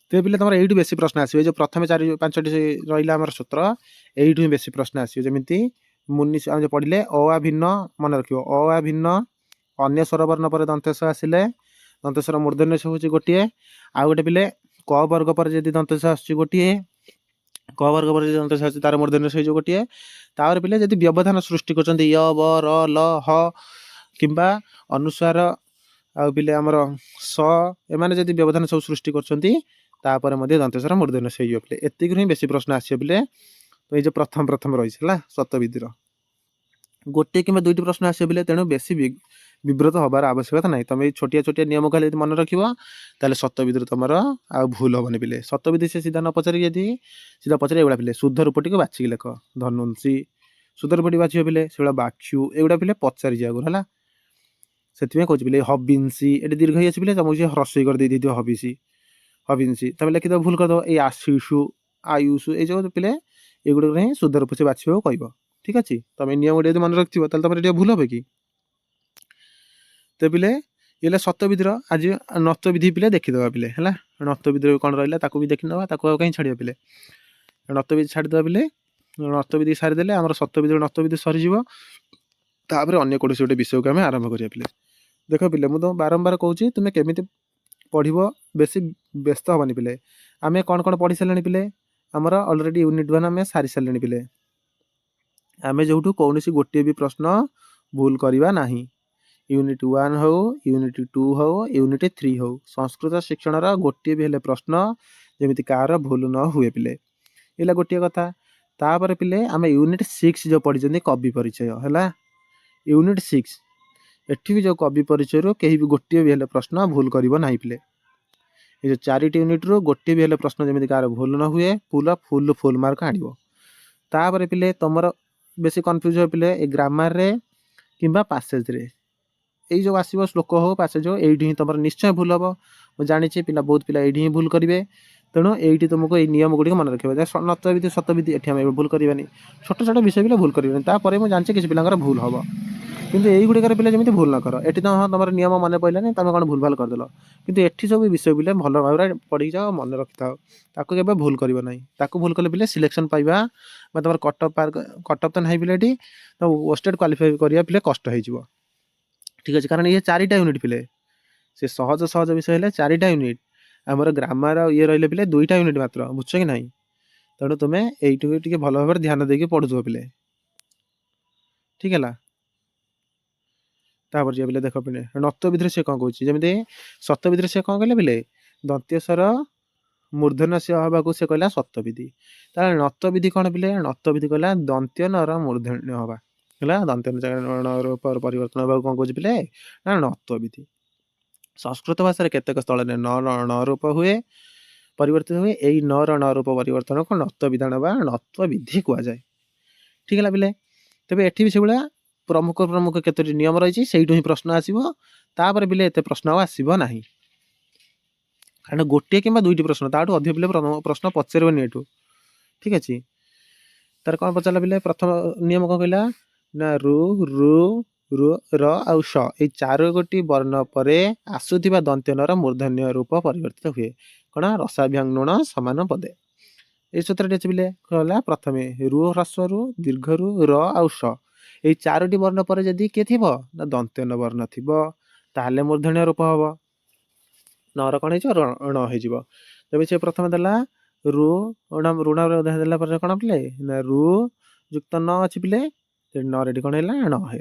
ତେବେ ପିଲେ ତମର ଏଇଠୁ ବେଶୀ ପ୍ରଶ୍ନ ଆସିବ। ଏଇ ଯେଉଁ ପ୍ରଥମେ 4-5ଟି ରହିଲା ଆମର ସୂତ୍ର, ଏଇଠୁ ହିଁ ବେଶୀ ପ୍ରଶ୍ନ ଆସିବ। ଯେମିତି ମୁନି ଆମେ ଯେଉଁ ପଢ଼ିଲେ ଅ ଆ ଭିନ୍ନ, ମନେ ରଖିବ ଅ ଆ ଭିନ୍ନ ଅନ୍ୟ ସ୍ୱରବର୍ଣ୍ଣ ପରେ ଦନ୍ତେସ ଆସିଲେ दंतेश्वर मूर्धन्य स हूँ गोटे आउ गोटे पिले क वर्ग पर जब दंतेश आस गोटे क वर्ग पर दंतेश आस तार मूर्धन्य स गोटे तापर पिले जब व्यवधान सृष्टि कर य ब र ल ह किंबा अनुस्वार आउ पिले आमर स एमाने जब व्यवधान सब सृष्टि कर दंतेश्वर मूर्धन्य स पिले एतिक ही बेसी प्रश्न आसे पिले तो ये प्रथम प्रथम रही है शतविधि गोटे कि दुईट प्रश्न आसे बोले तेणु बेसी विव्रत हबार आवश्यकता ना तुम छोटिया छोटिया नियम खाली मन रखिव ताले शतविधि तुम आ भूल हेनी पिले शतविधि से सीधा न पचारि यदि सीधा पचारे एगुड़ा पिले शुद्ध रूपटी को बाछिक लेख धनुषी शुद्ध रूपटी बाछिव पिले से बाक्षु एगुड़ा पिले पचारि जागुर है से कौच पिले हबिंसी ये दीर्घ ही पिले तुमको ह्रस्व कर दे हबिसी हबिंसी तुम लिखिद भूल करद ये आशुषु आयुषु ये जो पिले एगुड़ा ही शुद्ध रूप से बाछिव कह ठीक अच्छे तुम नियम गुड़ा मन रखी तुम भूल हे कि तो पिले ये शतविधि आज नतविधि पिले देखीदे पिले है नतविधि कौन रहा भी देखीना कहीं छाड़ पिले नतविधि छाड़ीदे पिले नतविधि सारीदे आम शतविधि नतविधि सरीजर अन्य कौन गोटे विषय को आम आरंभ करिया पिले देख पिले मुझे बारंबार कहूँ तुम्हें केमी पढ़ बेसी व्यस्त हेनी पिले आम कौन कौन पढ़ी सारे पिले आमर अलरेडी यूनिट 1 आम सारी सारे पिले आम जो कौन गोटे भी प्रश्न भूल करवा ना यूनिट 1 हो यूनिट 2 हो यूनिट 3 हो संस्कृत शिक्षण गोटे भी हेले प्रश्न जमी कार भूल न हुए पिले ये गोटे कथा तापर पिले आम यूनिट 6 जो पढ़ी कवि परिचय है यूनिट 6 एठी भी जो कवि परिचय रो कहीं भी गोटे भी हेले प्रश्न भूल करिवो नाही पिले ये जो 4टी यूनिट रो गोटे भी हेले प्रश्न जमी कार भूल न हुए फुल फुल मार्क आनिवो तापर पिले तुमर बेसी कन्फ्यूज हो पिले ए ग्रामर रे किंबा पासेज रे ये जो आसो श्लोक हो पासेज हो ये तुम निश्चय भूल हम मुझे जानी पिला बहुत पिला ये भूल करेंगे तेणु ये तुमको ये नियम गुड़िक मन रखा नतविधि शतविधि ये भूल करवानी छोट छोट विषय पिला भूल करवानी मुझे जानी किसी पिला भूल हम किंतु यही गुड़िक पिला जमी भूल न कर ये तो हाँ तुम नियम मन पड़ानी तुम कौन भूल भाल करदेल कि एठी सब विषय पिले भल भाव पढ़ी जाओ मन रखि था भूल कर ना भूल कले पिले सिलेक्शन पाइबा तुम कटअप तो नहीं पिले तो स्टेट क्वालिफाई करा पिले कष्ट हो ठीक अच्छे कारण ये 4टा यूनिट पिले से सहज सहज विषय है 4टा यूनिट आमर ग्रामर ये रही पिले 2टा यूनिट मात्र बुझ कि ना तेणु तुम्हें ये भल भाव ध्यान देकी पढ़ुव पिले ठीक है तापर पिले देख पिले नतविधि से कौन कौन जमी शतविधि से कौन कहले पिले दंतेश्वर मूर्धन्य से हवा से कहला शतविधि नतविधि कौन पिले नतविधि कहला दंत्य नर मूर्धन्य हवा है दंत्य परिवर्तन हवा कौन कौन पिले ना नतविधि संस्कृत भाषा केतेक स्थल में न रूप हुए परिवर्तित हुए यही न रूप परिवर्तन को नतविधान व नतविधि कहुए ठीक है पिले तेज एठी भी से प्रमुख प्रमुख केतोटी नियम रही से ही प्रश्न आसो तापर पिले एत प्रश्न आसो ना कारण गोटे कि 2टी प्रश्न ताठू अधिक पिले प्रश्न पचारे एठू ठीक अच्छे तार कौन पचारा पिले प्रथम नियम कौन कहला ना रु रु रु र आउ श ये 4 वर्ण पर आसुवा दंत्यनर मूर्धन्य रूप परिवर्तित हुए कौन रसाभ्यंगण सामान पदे ये सूत्र पिले कहला प्रथम रु ह्रस्व रु दीर्घ रु र आउ श ये 4टी वर्ण पर जदि किए थी ना दंत्यन वर्ण थी ताहले मूर्धन्य रूप हम नर कौन हो जब से प्रथम देला रु ऋण देला कौन पिले ना रु युक्त न अच्छी पिले न रेडी कौन है न है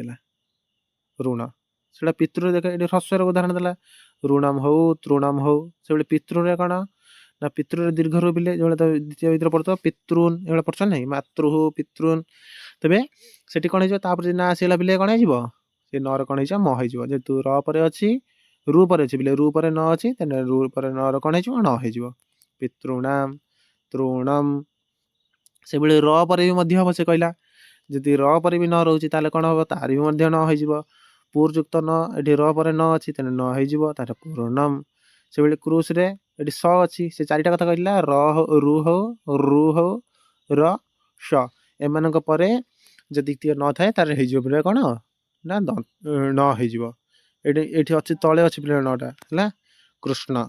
ऋण से पितृ देख ये ह्रस्वर उदाहरण देला ऋणम हो तृणम हो से पितृ कौन ना पितृ दीर्घ रू पिले जो द्वितीय भर पढ़ता पितृन ये पढ़ ना मातृ पितृन तेरे से कौन होपर ना आसला पिले कौन हो नर कौन हो म हो जेहतु र पर अच्छी रु पर अच्छी पिले रु पर न अच्छी रु पर नर कौन हो न हो पितृणाम तृणम से र पर भी हम से कहला जदि र पर भी न रोचे कौन हम तार भी न हो पूर्वयुक्त न ये र पर न अच्छी न हो पूर्णम से क्रूस रे ये स अच्छी से 4टा कथा कहला रु हो र श एम पर जदि न थाए तार हो कौन ना न हो ये अच्छी तले अच्छी पिले 9टा है कृष्ण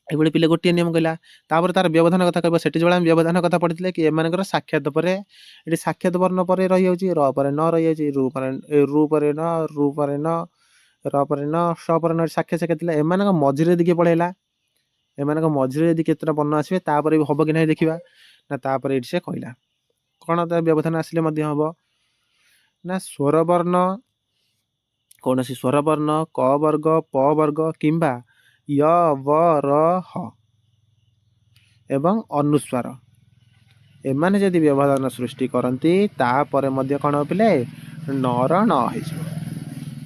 ये पिले गोटे नियम कहला तापर तार व्यवधान कथा कह से जो व्यवधान कथा पढ़ी कि एम साक्षात पर ये साक्षात वर्ण पर रही र पर न रही रु पर न रु पर न र ପରେ न स ପରେ न साखे साखे थिला एमानक मझिरे यदि किए पळेइला एमानक मझिरे यदि केतेटा वर्ण आसिबे ताପରେ भी हबो कि नाही देखिबा ना ताପରେ एठी से कहला कोन त व्यवधान आसिले मध्य हबो ना स्वर वर्ण कौनसी स्वर वर्ण क वर्ग प वर्ग किंबा य व र ह एवं अनुस्वार एमाने यदि व्यवधान सृष्टि करती तापर मध्य कौन पिले नर न हो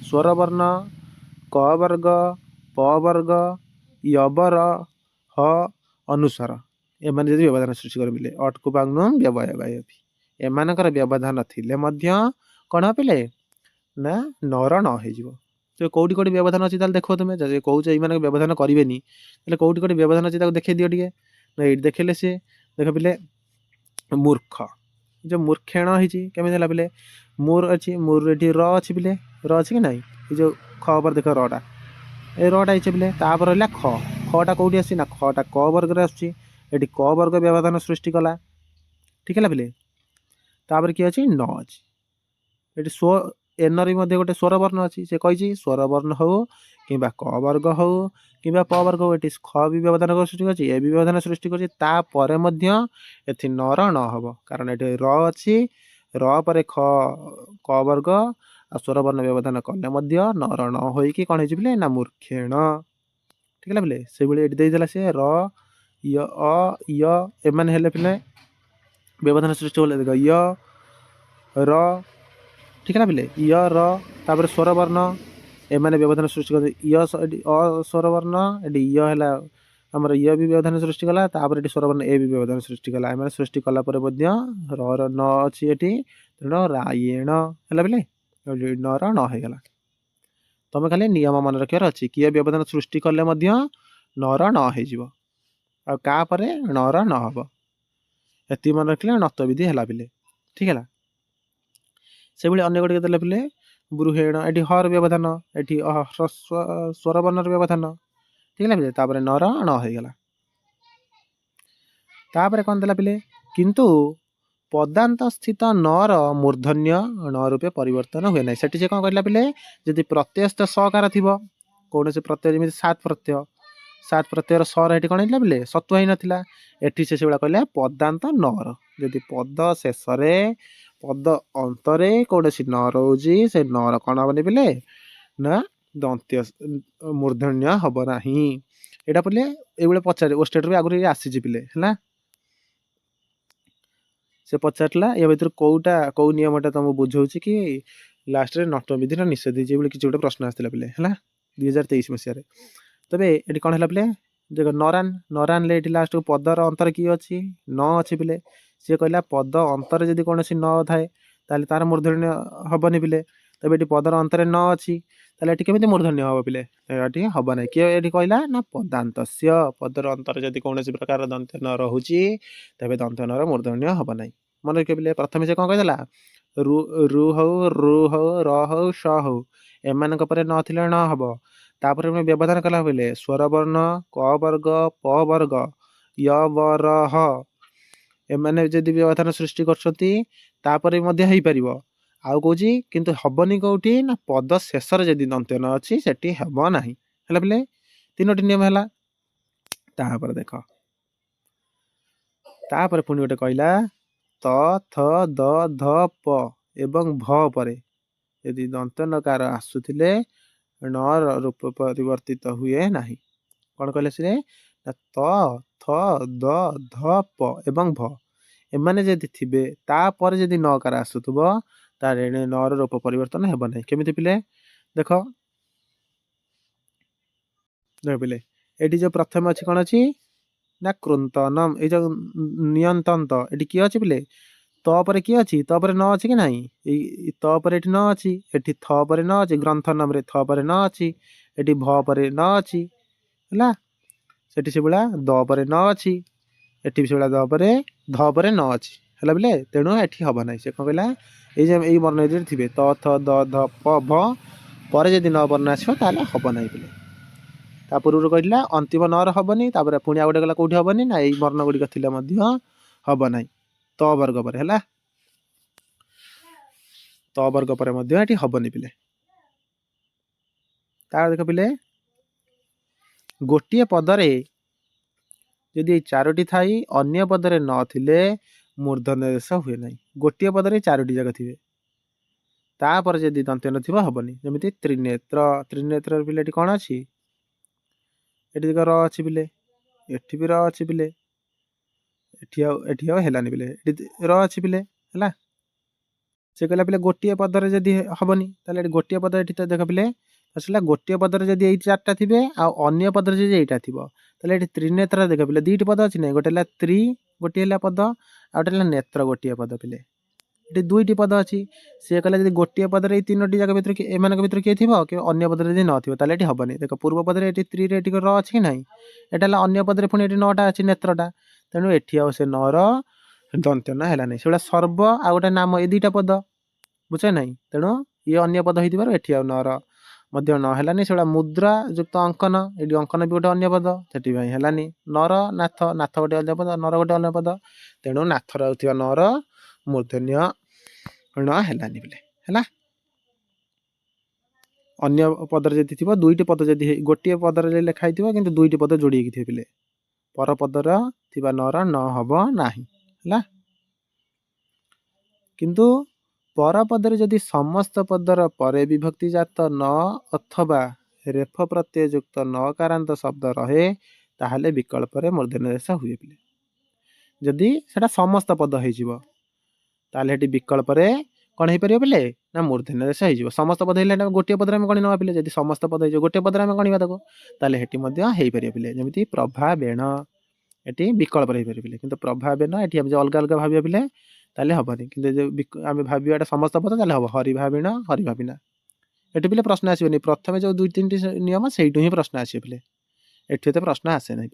स्वर वर्ण क वर्ग प वर्ग यबर ह अनुस्वार एमाने यदि व्यवधान सृष्टि कर अटकु बाग्नु व्यवय एमानकर व्यवधान थिले मध्य कौन पिले ना नर न हो तो कौटी कौटी व्यवधान अच्छी देखो तुम जब कौच ये व्यवधान करेनि कौटी कौटी व्यवधान अच्छी देखे दियो टे ना ये देखेले सी देख पिले मूर्ख जो मूर्खेण होमी पिले मूर अच्छी मूर ये र अच्छी पिले र अच्छी कि ना ये जो ख पर देख रटा ये रटा अच्छे पिले तापर रहा ख खटा कौटी आसी ना खटा क वर्ग आसुच्ची क वर्ग व्यवधान सृष्टि कला ठीक है पिले तापर किए अच्छी न अच्छी ये स्व एन री गोटे स्वर वर्ण अच्छी से कही स्वर वर्ण हो कि क वर्ग हो कि प वर्ग हो ये ख भी व्यवधान सृष्टि कर ए भी व्यवधान सृष्टि कर नर न हम कारण ये र अच्छी र पर ख क वर्ग आ स्वर वर्ण व्यवधान कले नर न हो कौन हो ना मूर्खेण ठीक है पिले से भाई ये सी र य एम हेले पिले व्यवधान सृष्टि कले देख य र ठीक है ना पिले य र तापर स्वर वर्ण एमाने व्यवधान सृष्टि कर य स्वर वर्ण ये य है आमर य भी व्यवधान सृष्टि कला तापर ये स्वर वर्ण ए भी व्यवधान सृष्टि कला एम सृष्टि कला र न अच्छी ये तेणु रायेण है पिले नर न होगला तुम खाली नियम मन रखार अच्छी किए व्यवधान सृष्टि कले नर न हो नर न हम ये मन रखिले नत विधि है पिले ठीक है से भाई अनेक गुड़िक देले पिले ब्रुहेण ये हर व्यवधान ये स्वर वर्ण व्यवधान ठीक है पिले तापर नर न होगला तापर कौन देला पिले किंतु पदांत स्थित नर मूर्धन्य न रूपे परिवर्तन हुए ना से कौन कहला पिले जदि प्रत्ययस्थ सकार थी कौन से प्रत्यय जमी सात प्रत्ययर सर ये कौन है पिले सत्व ही नाला एटी से कहला पदांत नर जदि पद शेष पद अंतरे कौन सी न रोजी से नर कौन हेनी पिले ना दंत्य मूर्धन्य हम ना यहाँ पिले ये पचारे ओस्टेट भी आगुरी आसी पिले है से पचारा या भर कौटा कौ नियमटा तुमको बुझाऊँ कि लास्ट रे नट विधि निषेध ये किसी गोटे प्रश्न आसाला पिले है 2023 मसीह तबे ये कौन है पिले देख नरान नरान ले लास्ट पदर अंतर किए अच्छी न अच्छी पिले सी कहला पद अंतर जदि कौन सी न थाए तार मूर्धन्य हेनी पिले तबे ये पदर अंतर न अच्छी ताले केमी मूर्धन्य हम पिले ये हम ना किए ये कहला ना पदांत पदर अंतर जदि कौन प्रकार दंत्य न रोचे तेज दंत्य नर मूर्धन्य हम ना मन रखिए पिले प्रथम से कौन कहला रु हौ र हौ स हौ एम नथिले न हम तापर व्यवधान कला पिले स्वर वर्ण क वर्ग प वर्ग य वर ह एमाने जदि व्यवधान सृष्टि कर आउ कौच किंतु हबनी कौटी ना पद शेष जदि दंत्य न अच्छी से हम ना है पिले तीनोटी नियम है तापर देख तापर पुणी गोटे कहला त थ द ध प एवं भ पर यदि दंत नकार आसुथिले न रूप परिवर्तित हुए ना कौन कहले से त थ द ध प एवं भ एमाने जदि थिबे तापर जदि नकार आसुथबो तार नर रूप परिवर्तन हेब ना केमिति पिले देख देख पिले ये जो प्रथम अच्छी कौन अच्छी ना कृंतनम ये जो नियंतंत ये किए अच्छी पिले तपर किए अच्छी तपर न अच्छी कि ना तपर ये न अच्छी ये थ पर न अच्छी ग्रंथनम रे थ पर न अच्छी ये भ पर न अच्छी है से भाया द पर न अच्छी ये से द पर ध पर न अच्छी है बोले तेणु ये हम ना से कौन कहला ये वर्ण यदि थे त थ द ध प भ पर जदि न वर्ण आसो ताले हम ना पिले ता पूर्व कहला अंतिम नर हेनी पुणी आउ गए गला कौटी हेनी ना यही वर्ण गुड़िक थी हम ना त वर्ग पर है त वर्ग पर हेनी पिले ତା ଦେଖ ପିଲେ ଗୋଟିଏ ପଦରେ ଯଦି ଚାରୋଟି ଥାଇ ଅନ୍ୟ ପଦରେ ନଥିଲେ ମୂର୍ଧନ୍ୟ ରେଶ ହୁଏ ନାହିଁ। ଗୋଟିଏ ପଦରେ ଚାରୋଟି ଯାକ ଥିବେ, ତାପରେ ଯଦି ଦନ୍ତ୍ୟ ନଥିବ ହବନି। ଯେମିତି ତ୍ରିନେତ୍ର, ତ୍ରିନେତ୍ର ପିଲେ ଏଠି କ'ଣ ଅଛି? ଏଠି ଦେଖ ର ଅଛି ପିଲେ, ଏଠି ବି ର ଅଛି ପିଲେ, ଏଠି ଆଉ ହେଲାନି ପିଲେ, ଏଠି ର ଅଛି ପିଲେ ହେଲା। ସେ କହିଲା ପିଲେ ଗୋଟିଏ ପଦରେ ଯଦି ହବନି, ତାହେଲେ ଏଠି ଗୋଟିଏ ପଦ ଏଠି ତ ଦେଖ ପିଲେ ଆସିଲା, ଗୋଟିଏ ପଦରେ ଯଦି ଏଇ ଚାରିଟା ଥିବେ ଆଉ ଅନ୍ୟ ପଦରେ ଯଦି ଏଇଟା ଥିବ, ତାହେଲେ ଏଠି ତ୍ରିନେତ୍ର ଦେଖ ପିଲେ ଦୁଇଟି ପଦ ଅଛି ନାହିଁ, ଗୋଟେ ହେଲା ତ୍ରି ଗୋଟିଏ ହେଲା ପଦ, ଆଉ ଗୋଟେ ହେଲା ନେତ୍ର ଗୋଟିଏ ପଦ ପିଲେ, ଏଠି ଦୁଇଟି ପଦ ଅଛି। ସିଏ କହିଲା ଯଦି ଗୋଟିଏ ପଦରେ ଏଇ ତିନୋଟି ଯାକ ଭିତରେ ଏମାନଙ୍କ ଭିତରେ କିଏ ଥିବ କି ଅନ୍ୟ ପଦରେ ଯଦି ନଥିବ ତାହେଲେ ଏଠି ହବନି। ଦେଖ ପୂର୍ବ ପଦରେ ଏଠି ତ୍ରିରେ ଏଠି ର ଅଛି କି ନାହିଁ, ଏଟା ହେଲା ଅନ୍ୟ ପଦରେ ପୁଣି ଏଠି ନଅଟା ଅଛି ନେତ୍ରଟା, ତେଣୁ ଏଠି ଆଉ ସେ ନର ଦନ୍ତ୍ୟ ନ ହେଲାନି। ସେଗୁଡ଼ା ସର୍ବ ଆଉ ଗୋଟେ ନାମ, ଏ ଦୁଇଟା ପଦ ବୁଝେ ନାହିଁ, ତେଣୁ ଇଏ ଅନ୍ୟ ପଦ ହେଇଥିବାରୁ ଏଠି ଆଉ ନର ମଧ୍ୟ ନ ହେଲାନି। ସେଗୁଡ଼ା ମୁଦ୍ରା ଯୁକ୍ତ ଅଙ୍କନ, ଏଠି ଅଙ୍କନ ବି ଗୋଟେ ଅନ୍ୟ ପଦ, ସେଥିପାଇଁ ହେଲାନି। ନର ନାଥ, ନାଥ ଗୋଟେ ଅନ୍ୟ ପଦ, ନର ଗୋଟେ ଅନ୍ୟ ପଦ, ତେଣୁ ନାଥର ଥିବା ନର ମୂର୍ଧନ୍ୟ ଣ ହେଲାନି ବୋଲେ ହେଲା। ଅନ୍ୟ ପଦରେ ଯଦି ଥିବ ଦୁଇଟି ପଦ, ଯଦି ଗୋଟିଏ ପଦରେ ଯଦି ଲେଖା ହେଇଥିବ କିନ୍ତୁ ଦୁଇଟି ପଦ ଯୋଡ଼ି ହେଇକି ଥିବେ ପିଲେ, ପର ପଦର ଥିବା ନର ନ ହବ ନାହିଁ ହେଲା। କିନ୍ତୁ ପରପଦରେ ଯଦି ସମସ୍ତ ପଦର ପରେ ବିଭକ୍ତି ଜାତ ନ ଅଥବା ରେଫ ପ୍ରତ୍ୟୟ ଯୁକ୍ତ ନକାରାନ୍ତ ଶବ୍ଦ ରହେ ତାହେଲେ ବିକଳ୍ପରେ ମୂର୍ଧନ୍ୟ ରେଶ ହୁଏ ପିଲେ। ଯଦି ସେଟା ସମସ୍ତ ପଦ ହେଇଯିବ ତାହେଲେ ଏଠି ବିକଳ୍ପରେ କ'ଣ ହେଇପାରିବ ପିଲେ ନା ମୂର୍ଧନ୍ୟ ରେଶ ହେଇଯିବ। ସମସ୍ତ ପଦ ହେଲେ ଗୋଟିଏ ପଦରେ ଆମେ ଗଣି ନେବା ପିଲେ, ଯଦି ସମସ୍ତ ପଦ ହେଇଯିବ ଗୋଟିଏ ପଦରେ ଆମେ ଗଣିବା ତାକୁ, ତାହେଲେ ଏଠି ମଧ୍ୟ ହେଇପାରିବ ପିଲେ। ଯେମିତି ପ୍ରଭା ବେଣ, ଏଠି ବିକଳ୍ପରେ ହେଇପାରିବ ପିଲେ, କିନ୍ତୁ ପ୍ରଭା ବେଣ ଏଠି ଆମେ ଅଲଗା ଅଲଗା ଭାବିବା ପିଲେ ତାହେଲେ ହବନି। କିନ୍ତୁ ଆମେ ଭାବିବା ଏଟା ସମସ୍ତ ପଦ ତାହେଲେ ହବ, ହରି ଭାବିଣ ହରି ଭାବିନା। ଏଠି ପିଲେ ପ୍ରଶ୍ନ ଆସିବନି, ପ୍ରଥମେ ଯୋଉ ଦୁଇ ତିନିଟି ନିୟମ ସେଇଠୁ ହିଁ ପ୍ରଶ୍ନ ଆସିବ ପିଲେ, ଏଠି ଏତେ ପ୍ରଶ୍ନ ଆସେ ନାହିଁ।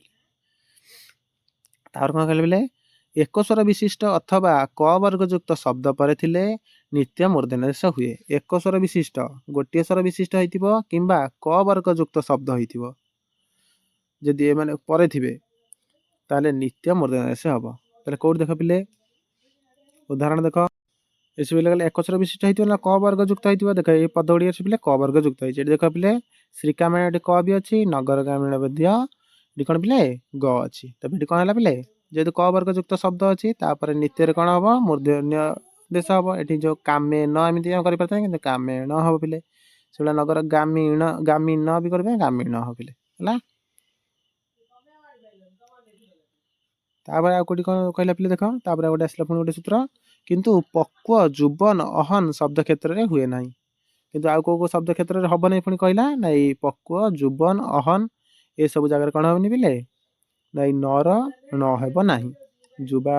ତାପରେ କ'ଣ କହିଲେ ପିଲେ, ଏକ ସ୍ୱର ବିଶିଷ୍ଟ ଅଥବା କ ବର୍ଗ ଯୁକ୍ତ ଶବ୍ଦ ପରେ ଥିଲେ ନିତ୍ୟ ମୂର୍ଧନ୍ୟ ରେଶ ହୁଏ। ଏକ ସ୍ୱର ବିଶିଷ୍ଟ, ଗୋଟିଏ ସ୍ୱର ବିଶିଷ୍ଟ ହେଇଥିବ କିମ୍ବା କ ବର୍ଗ ଯୁକ୍ତ ଶବ୍ଦ ହେଇଥିବ, ଯଦି ଏମାନେ ପରେ ଥିବେ ତାହେଲେ ନିତ୍ୟ ମୂର୍ଧନ୍ୟ ରେଶ ହବ। ତାହେଲେ କୋଉଠି ଦେଖ ପିଲେ ଉଦାହରଣ ଦେଖ, ଏସବୁ ଗଲେ ଏକ ସ୍ୱର ବିଶିଷ୍ଟ ହେଇଥିବ ନା କ ବର୍ଗ ଯୁକ୍ତ ହେଇଥିବ। ଦେଖ ଏଇ ପଦ ଗୁଡ଼ିକ ଅଛି ପିଲେ କ ବର୍ଗ ଯୁକ୍ତ ହେଇଛି। ଏଠି ଦେଖ ପିଲେ ଶ୍ରୀକାମେଣ ଏଠି କ ବି ଅଛି, ନଗର ଗ୍ରାମୀଣ ମଧ୍ୟ ଏଠି କ'ଣ ପିଲେ ଗ ଅଛି। ତେବେ ଏଠି କ'ଣ ହେଲା ପିଲେ, ଯେହେତୁ କ ବର୍ଗ ଯୁକ୍ତ ଶବ୍ଦ ଅଛି ତାପରେ ନିତ୍ୟରେ କ'ଣ ହବ ମୂର୍ଧନ୍ୟ ଦେଶ ହବ। ଏଠି ଯୋଉ କାମେ ନ ଏମିତି କରିପାରିଥାଏ, କିନ୍ତୁ କାମେ ନ ହବ ପିଲେ। ସେଗୁଡ଼ା ନଗର ଗ୍ରାମୀଣ, ଗ୍ରାମୀଣ ବି କରିପାରିବେ, ଗ୍ରାମୀଣ ହବ ପିଲେ ହେଲା। ତାପରେ ଆଉ କୋଉଠି କ'ଣ କହିଲା ପିଲେ ଦେଖ, ତାପରେ ଗୋଟେ ଆସିଲା ପୁଣି ଗୋଟେ ସୂତ୍ର, କିନ୍ତୁ ପକ୍ୱ ଯୁବନ ଅହନ ଶବ୍ଦ କ୍ଷେତ୍ରରେ ହୁଏ ନାହିଁ। କିନ୍ତୁ ଆଉ କୋଉ କୋଉ ଶବ୍ଦ କ୍ଷେତ୍ରରେ ହବ ନାହିଁ ପୁଣି କହିଲା ନା, ଏଇ ପକ୍ୱ ଯୁବନ ଅହନ ଏସବୁ ଜାଗାରେ କ'ଣ ହବନି ପିଲେ ନା ଏଇ ନର ନ ହେବ ନାହିଁ। ଯୁବା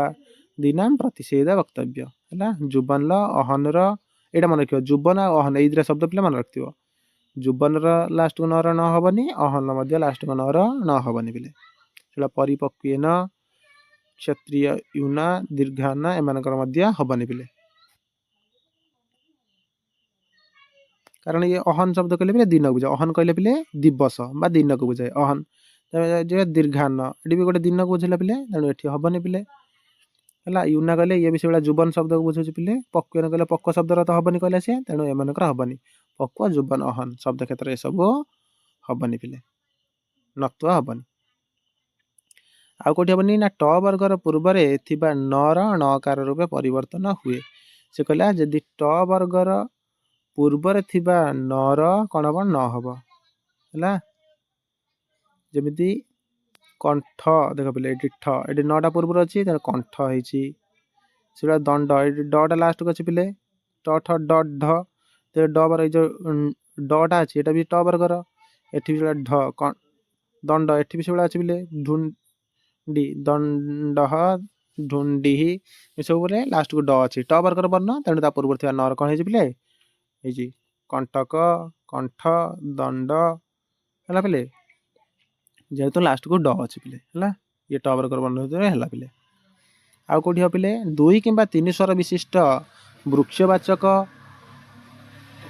ଦିନାମ ପ୍ରତିଷେଧ ବକ୍ତବ୍ୟ ହେଲା। ଯୁବନର ଅହନର ଏଇଟା ମନେ ରଖିବ, ଯୁବନ ଆଉ ଅହନ ଏଇ ଦୁଇଟା ଶବ୍ଦ ପିଲା ମନେ ରଖିଥିବ। ଯୁବନର ଲାଷ୍ଟକୁ ନର ନ ହବନି, ଅହନ ମଧ୍ୟ ଲାଷ୍ଟକୁ ନର ନ ହବନି ପିଲେ। ସେଟା ପରିପକ୍ୱେନ, କ୍ଷତ୍ରିୟ ୟୁନା, ଦୀର୍ଘାନା ଏମାନଙ୍କର ମଧ୍ୟ ହବନି ପିଲେ, କାରଣ ଇଏ ଅହନ ଶବ୍ଦ କହିଲେ ପିଲେ ଦିନକୁ ବୁଝାଏ। ଅହନ କହିଲେ ପିଲେ ଦିବସ ବା ଦିନକୁ ବୁଝାଏ ଅହନ। ଯେ ଦୀର୍ଘାନ ଏଠି ବି ଗୋଟେ ଦିନକୁ ବୁଝିଲା ପିଲେ, ତେଣୁ ଏଠି ହବନି ପିଲେ ହେଲା। ୟୁନା କହିଲେ ଇଏ ବି ସେଇଭଳିଆ ଯୁବନ ଶବ୍ଦକୁ ବୁଝୁଛି ପିଲେ। ପକ୍ୱେନ କହିଲେ ପକ୍ୱ ଶବ୍ଦର ତ ହବନି କହିଲେ ସିଏ, ତେଣୁ ଏମାନଙ୍କର ହବନି। ପକ୍ୱ ଯୁବନ ଅହନ ଶବ୍ଦ କ୍ଷେତ୍ରରେ ଏସବୁ ହବନି ପିଲେ, ନତ୍ୱ ହବନି। ଆଉ କୋଉଠି ହବନି ନା ଟ ବର୍ଗର ପୂର୍ବରେ ଥିବା ନର ଣକାର ରୂପେ ପରିବର୍ତ୍ତନ ହୁଏ। ସେ କହିଲା ଯଦି ଟ ବର୍ଗର ପୂର୍ବରେ ଥିବା ନର କ'ଣ ହବ ନ ହବ ହେଲା। ଯେମିତି କଣ୍ଠ ଦେଖ ପିଲେ, ଏଠି ଠ ଏଠି ନଟା ପୂର୍ବରୁ ଅଛି ତେଣୁ କଣ୍ଠ ହେଇଛି। ସେଟା ଦଣ୍ଡ, ଏଠି ଡଟା ଲାଷ୍ଟକୁ ଅଛି ପିଲେ, ଟ ଠ ଡ ଢ, ଡ ବର୍ଗ ଏଇ ଯୋଉ ଡଟା ଅଛି ଏଟା ବି ଟ ବର୍ଗର। ଏଠି ବି ଢ ଦଣ୍ଡ, ଏଠି ବି ସେଇଭଳିଆ ଅଛି ପିଲେ ଢୁଣ୍ଡି, ଦଣ୍ଡ ଢୁଣ୍ଡି ଏସବୁ ବୋଲେ ଲାଷ୍ଟକୁ ଡ ଅଛି, ଟ ବର୍ଗର ବର୍ଣ୍ଣ, ତେଣୁ ତା ପୂର୍ବରୁ ଥିବା ନର କ'ଣ ହେଇଛି ପିଲେ ହେଇଛି କଣ୍ଟକ, କଣ୍ଠ, ଦଣ୍ଡ ହେଲା ପିଲେ, ଯେହେତୁ ଲାଷ୍ଟକୁ ଡ ଅଛି ପିଲେ ହେଲା। ଇଏ ଟ ବର୍ଗର ବର୍ଣ୍ଣ ହେଲା ପିଲେ। ଆଉ କୋଉଠି ହବ ପିଲେ, ଦୁଇ କିମ୍ବା ତିନି ସ୍ୱର ବିଶିଷ୍ଟ ବୃକ୍ଷବାଚକ,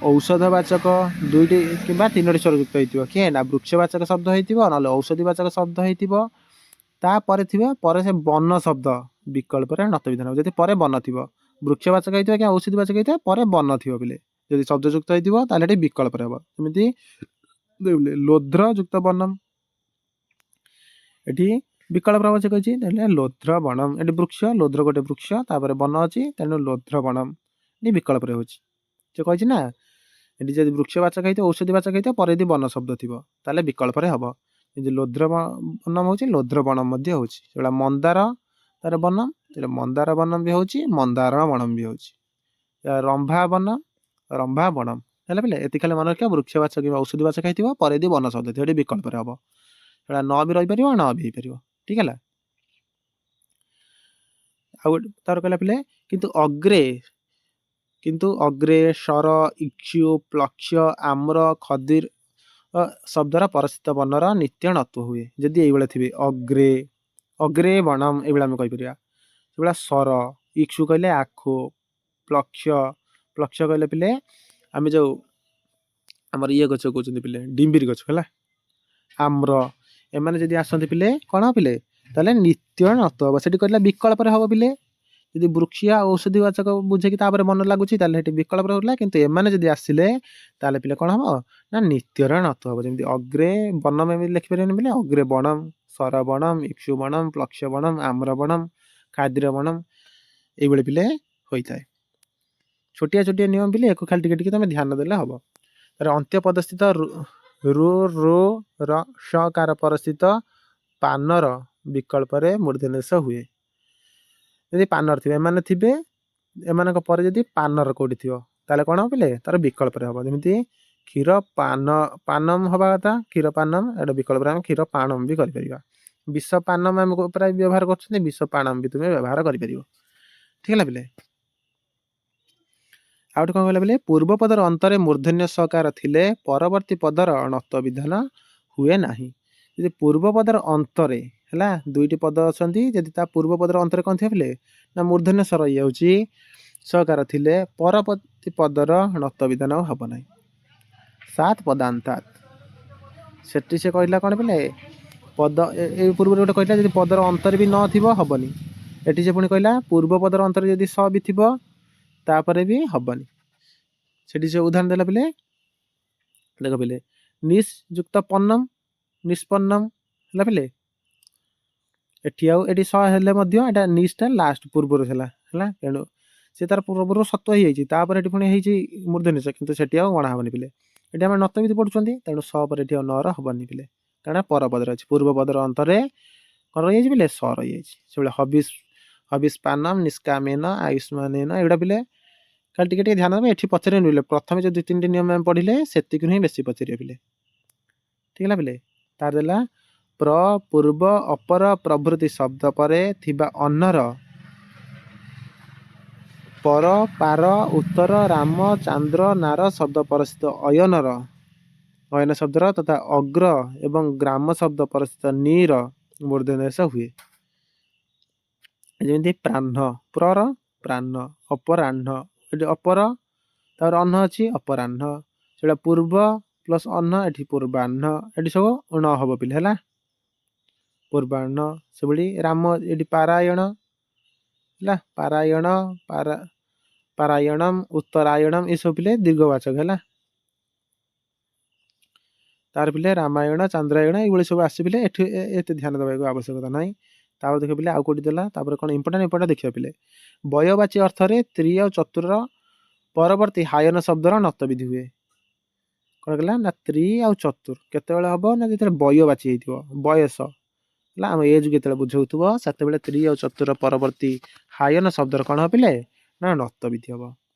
ଔଷଧବାଚକ ଦୁଇଟି କିମ୍ବା ତିନୋଟି ସ୍ୱର ଯୁକ୍ତ ହେଇଥିବ। କିଏ ନା ବୃକ୍ଷବାଚକ ଶବ୍ଦ ହେଇଥିବ, ନହେଲେ ଔଷଧିବାଚକ ଶବ୍ଦ ହେଇଥିବ, ତାପରେ ଥିବ ପରେ ସେ ବନ ଶବ୍ଦ ବିକଳ୍ପରେ ନତ ବିଧାନ। ଯଦି ପରେ ବନ ଥିବ, ବୃକ୍ଷବାଚକ ହେଇଥିବ କି ଔଷଧିବାଚକ ହେଇଥିବ, ପରେ ବନ ଥିବ ପିଲେ, ଯଦି ଶବ୍ଦ ଯୁକ୍ତ ହେଇଥିବ ତାହେଲେ ଏଠି ବିକଳ୍ପରେ ହବ। ଯେମିତି देखिले लोध्र युक्त बनम एठी विकल्प रह से कहिछि ताले लोध्र बनम एठी वृक्ष लोध्र गोटे वृक्ष तापर वन अछि तेनु लोध्र बनम नि विकल्प रे होछि से कहिछि ना एठी जदि वृक्षवाचक ହେଇଥିବ औषधिवाचक ହେଇଥିବ ପରେ ଯଦି ବନ ଶବ୍ଦ ଥିବ ତାହେଲେ ବିକଳ୍ପରେ ହବ ଯଦି ଲୋଧ୍ର ବନମ ହଉଛି ଲୋଧ୍ର ବନମ ମଧ୍ୟ ହଉଛି ସେଟା ମନ୍ଦାର ତାର ବନମ ସେଟା ମନ୍ଦାର ବନମ ବି ହଉଛି ମନ୍ଦାର ବନମ ବି ହଉଛି ରମ୍ଭା ବନମ ରମ୍ଭା ବନମ ହେଲା ପିଲେ ଏତି ଖାଲି ମନେ ରଖିବା ବୃକ୍ଷବାଚକ କିମ୍ବା ଔଷଧିବାଚକ ହେଇଥିବ ପରେ ଯଦି ବନ ଶବ୍ଦ ଥିବ ଏଠି ବିକଳ୍ପରେ ହବ ସେଟା ନ ବି ରହିପାରିବ ନ ବି ହେଇପାରିବ ଠିକ ହେଲା ଆଉ ତାର କହିଲା ପିଲେ କିନ୍ତୁ ଅଗ୍ରେ ଶର ଇକ୍ଷୁ ପ୍ଲକ୍ଷ ଆମ୍ର ଖଦିର ଶବ୍ଦର ପରସ୍ଥିତ ବର୍ଣ୍ଣର ନିତ୍ୟ ନତ୍ଵ ହୁଏ ଯଦି ଏଇଭଳିଆ ଥିବେ ଅଗ୍ରେ ବଣମ ଏଇଭଳିଆ ଆମେ କହିପାରିବା ସେଭଳିଆ ସର ଇକ୍ଷୁ କହିଲେ ଆଖୁ ପ୍ଲକ୍ଷ କହିଲେ ପିଲେ ଆମେ ଯୋଉ ଆମର ଇଏ ଗଛ କହୁଛନ୍ତି ପିଲେ ଡିମ୍ବିରି ଗଛ ହେଲା ଆମ୍ର ଏମାନେ ଯଦି ଆସନ୍ତି ପିଲେ କଣ ପିଲେ ତାହେଲେ ନିତ୍ୟ ନତ୍ଵ ହବ ସେଠି କହିଲା ବିକଳ୍ପରେ ହବ ପିଲେ ଯଦି ବୃକ୍ଷିଆ ଔଷଧିବାଚକ ବୁଝେଇକି ତାପରେ ମନ ଲାଗୁଛି ତାହେଲେ ସେଠି ବିକଳ୍ପରେ ହଉଥିଲା କିନ୍ତୁ ଏମାନେ ଯଦି ଆସିଲେ ତାହେଲେ ପିଲେ କଣ ହବ ନା ନିତ୍ୟର ନତ୍ଵ ହବ ଯେମିତି ଅଗ୍ରେ ବନମ ଏମିତି ଲେଖିପାରିବେନି ପିଲେ ଅଗ୍ରେ ବଣମ ସର ବଣମ ଇକ୍ଷୁ ବଣମ ପ୍ଲକ୍ଷ ବଣମ ଆମ୍ର ବଣମ ଖାଦ୍ୟ ବଣମ ଏଇଭଳି ପିଲେ ହୋଇଥାଏ ଛୋଟିଆ ଛୋଟିଆ ନିୟମ ପିଲେ ଏକୁ ଖାଲି ଟିକେ ଟିକେ ତମେ ଧ୍ୟାନ ଦେଲେ ହବ ତାର ଅନ୍ତ୍ୟ ପଦସ୍ଥିତ ରୁ ର ଷକାର ପରସ୍ଥିତ ପାନର ବିକଳ୍ପରେ ମୂର୍ଧନ୍ୟଷ ହୁଏ ଯଦି ପାନର ଥିବେ ଏମାନେ ଥିବେ ଏମାନଙ୍କ ପରେ ଯଦି ପାନର କୋଉଠି ଥିବ ତାହେଲେ କଣ ପିଲେ ତାର ବିକଳ୍ପରେ ହବ ଯେମିତି କ୍ଷୀର ପାନମ ହବା କଥା କ୍ଷୀର ପାନମ ଏଟା ବିକଳ୍ପରେ ଆମେ କ୍ଷୀର ପାଣମ ବି କରିପାରିବା ବିଷ ପାନମ ଆମେ ପ୍ରାୟ ବ୍ୟବହାର କରୁଛନ୍ତି ବିଷ ପାଣମ ବି ତୁମେ ବ୍ୟବହାର କରିପାରିବ ଠିକ ହେଲା ପିଲେ ଆଉ ଗୋଟେ କଣ କହିଲା ପିଲେ ପୂର୍ବ ପଦର ଅନ୍ତରେ ମୂର୍ଧନ୍ୟ ସକାର ଥିଲେ ପରବର୍ତ୍ତୀ ପଦର ଣତ୍ଵ ବିଧାନ ହୁଏ ନାହିଁ ଯଦି ପୂର୍ବ ପଦର ଅନ୍ତରେ ହେଲା ଦୁଇଟି ପଦ ଅଛନ୍ତି ଯଦି ତା ପୂର୍ବ ପଦର ଅନ୍ତରେ କଣ ଥିବ ପିଲେ ନା ମୂର୍ଧନ୍ୟ ସ ରହିଯାଉଛି ସକାର ଥିଲେ ପରବର୍ତ୍ତୀ ପଦର ଣତ୍ଵ ବିଧାନ ଆଉ ହବ ନାହିଁ ସାତ ପଦାନ୍ତାତ ସେଠି ସେ କହିଲା କଣ ପିଲେ ପଦ ଏଇ ପୂର୍ବରୁ ଗୋଟେ କହିଲା ଯଦି ପଦର ଅନ୍ତରେ ବି ନଥିବ ହବନି ଏଠି ସେ ପୁଣି କହିଲା ପୂର୍ବ ପଦର ଅନ୍ତରେ ଯଦି ସ ବି ଥିବ ତାପରେ ବି ହବନି ସେଠି ସେ ଉଦାହରଣ ଦେଲା ପିଲେ ଦେଖ ପିଲେ ନିସ୍ ଯୁକ୍ତ ପନ୍ନମ ନିଷ୍ପନ୍ନମ ହେଲା ପିଲେ ଏଠି ଆଉ ଏଠି ସ ହେଲେ ମଧ୍ୟ ଏଟା ନିଷ୍ଟା ଲାଷ୍ଟ ପୂର୍ବରୁ ହେଲା ହେଲା ତେଣୁ ସେ ତାର ପୂର୍ବରୁ ସତ୍ଵ ହେଇଯାଇଛି ତାପରେ ଏଠି ପୁଣି ହେଇଛି ମୂର୍ଧନ୍ୟ କିନ୍ତୁ ସେଠି ଆଉ ଗଣା ହବନି ପିଲେ ଏଠି ଆମେ ନତବିଧି ପଢୁଛନ୍ତି ତେଣୁ ସ ପରେ ଏଠି ଆଉ ନର ହବନି ପିଲେ କାରଣ ପରପଦରେ ଅଛି ପୂର୍ବ ପଦର ଅନ୍ତରେ କଣ ରହିଯାଇଛି ପିଲେ ସ ରହିଯାଇଛି ସେଭଳିଆ ହବିଷ ପାନମ ନିଷ୍କାମେନ ଆୟୁଷ୍ମାନେନ ଏଗୁଡା ପିଲେ ଖାଲି ଟିକେ ଟିକେ ଧ୍ୟାନ ଦେବେ ଏଠି ପଚାରିବେନି ପିଲେ ପ୍ରଥମେ ଯୋଉ 2-3ଟି ନିୟମ ଆମେ ପଢିଲେ ସେତିକି ହିଁ ବେଶୀ ପଚାରିବେ ପିଲେ ଠିକ ହେଲା ପିଲେ ତାର ଦେଲା ପୂର୍ବ ଅପର ପ୍ରଭୃତି ଶବ୍ଦ ପରେ ଥିବା ଅନ୍ନର ପର ପାର ଉତ୍ତର ରାମ ଚାନ୍ଦ୍ର ନାର ଶବ୍ଦ ପରସ୍ଥିତ ଅୟନ ଶବ୍ଦର ତଥା ଅଗ୍ର ଏବଂ ଗ୍ରାମ ଶବ୍ଦ ପରସ୍ଥିତ ନିର ମୂର୍ଧନ୍ୟାସ ହୁଏ ଯେମିତି ପ୍ରାହ୍ନ ପ୍ରର ପ୍ରାହ୍ନ ଅପରାହ୍ନ ଏଠି ଅପର ତାପରେ ଅନ୍ନ ଅଛି ଅପରାହ୍ନ ସେଟା ପୂର୍ବ ପ୍ଲସ ଅନ୍ନ ଏଠି ପୂର୍ବାହ୍ନ ଏଠି ସବୁ ଣ ହବ ପିଲେ ହେଲା ପୂର୍ବାହ୍ନ ସେଭଳି ରାମ ଏଠି ପାରାୟଣ ହେଲା ପାରାୟଣମ ଉତ୍ତରାୟଣମ ଏସବୁ ପିଲେ ଦୀର୍ଘବାଚକ ହେଲା ତାର ପିଲେ ରାମାୟଣ ଚାନ୍ଦ୍ରାୟଣ ଏଇଭଳି ସବୁ ଆସି ପିଲେ ଏଠି ଏତେ ଧ୍ୟାନ ଦେବାକୁ ଆବଶ୍ୟକତା ନାହିଁ ତାପରେ ଦେଖ ପିଲେ ଆଉ କୋଉଠି ଦେଲା ତାପରେ କଣ ଇମ୍ପୋର୍ଟାଣ୍ଟ ଦେଖିବା ପିଲେ ବୟବାଚୀ ଅର୍ଥରେ ତ୍ରି ଆଉ ଚତୁର ପରବର୍ତ୍ତୀ ହାୟନ ଶବ୍ଦର ନତବିଧି ହୁଏ କଣ କହିଲା ନା ତ୍ରି ଆଉ ଚତୁର କେତେବେଳେ ହବ ନା ଯେତେବେଳେ ବୟବାଚୀ ହେଇଥିବ ବୟସ ହେଲା ଆମ ଏଜ୍ ଯେତେବେଳେ ବୁଝଉଥିବ ସେତେବେଳେ ତ୍ରି ଆଉ ଚତୁର ପରବର୍ତ୍ତୀ ହାୟନ ଶବ୍ଦର କଣ ହବ ପିଲେ ନା ନତବିଧି ହବ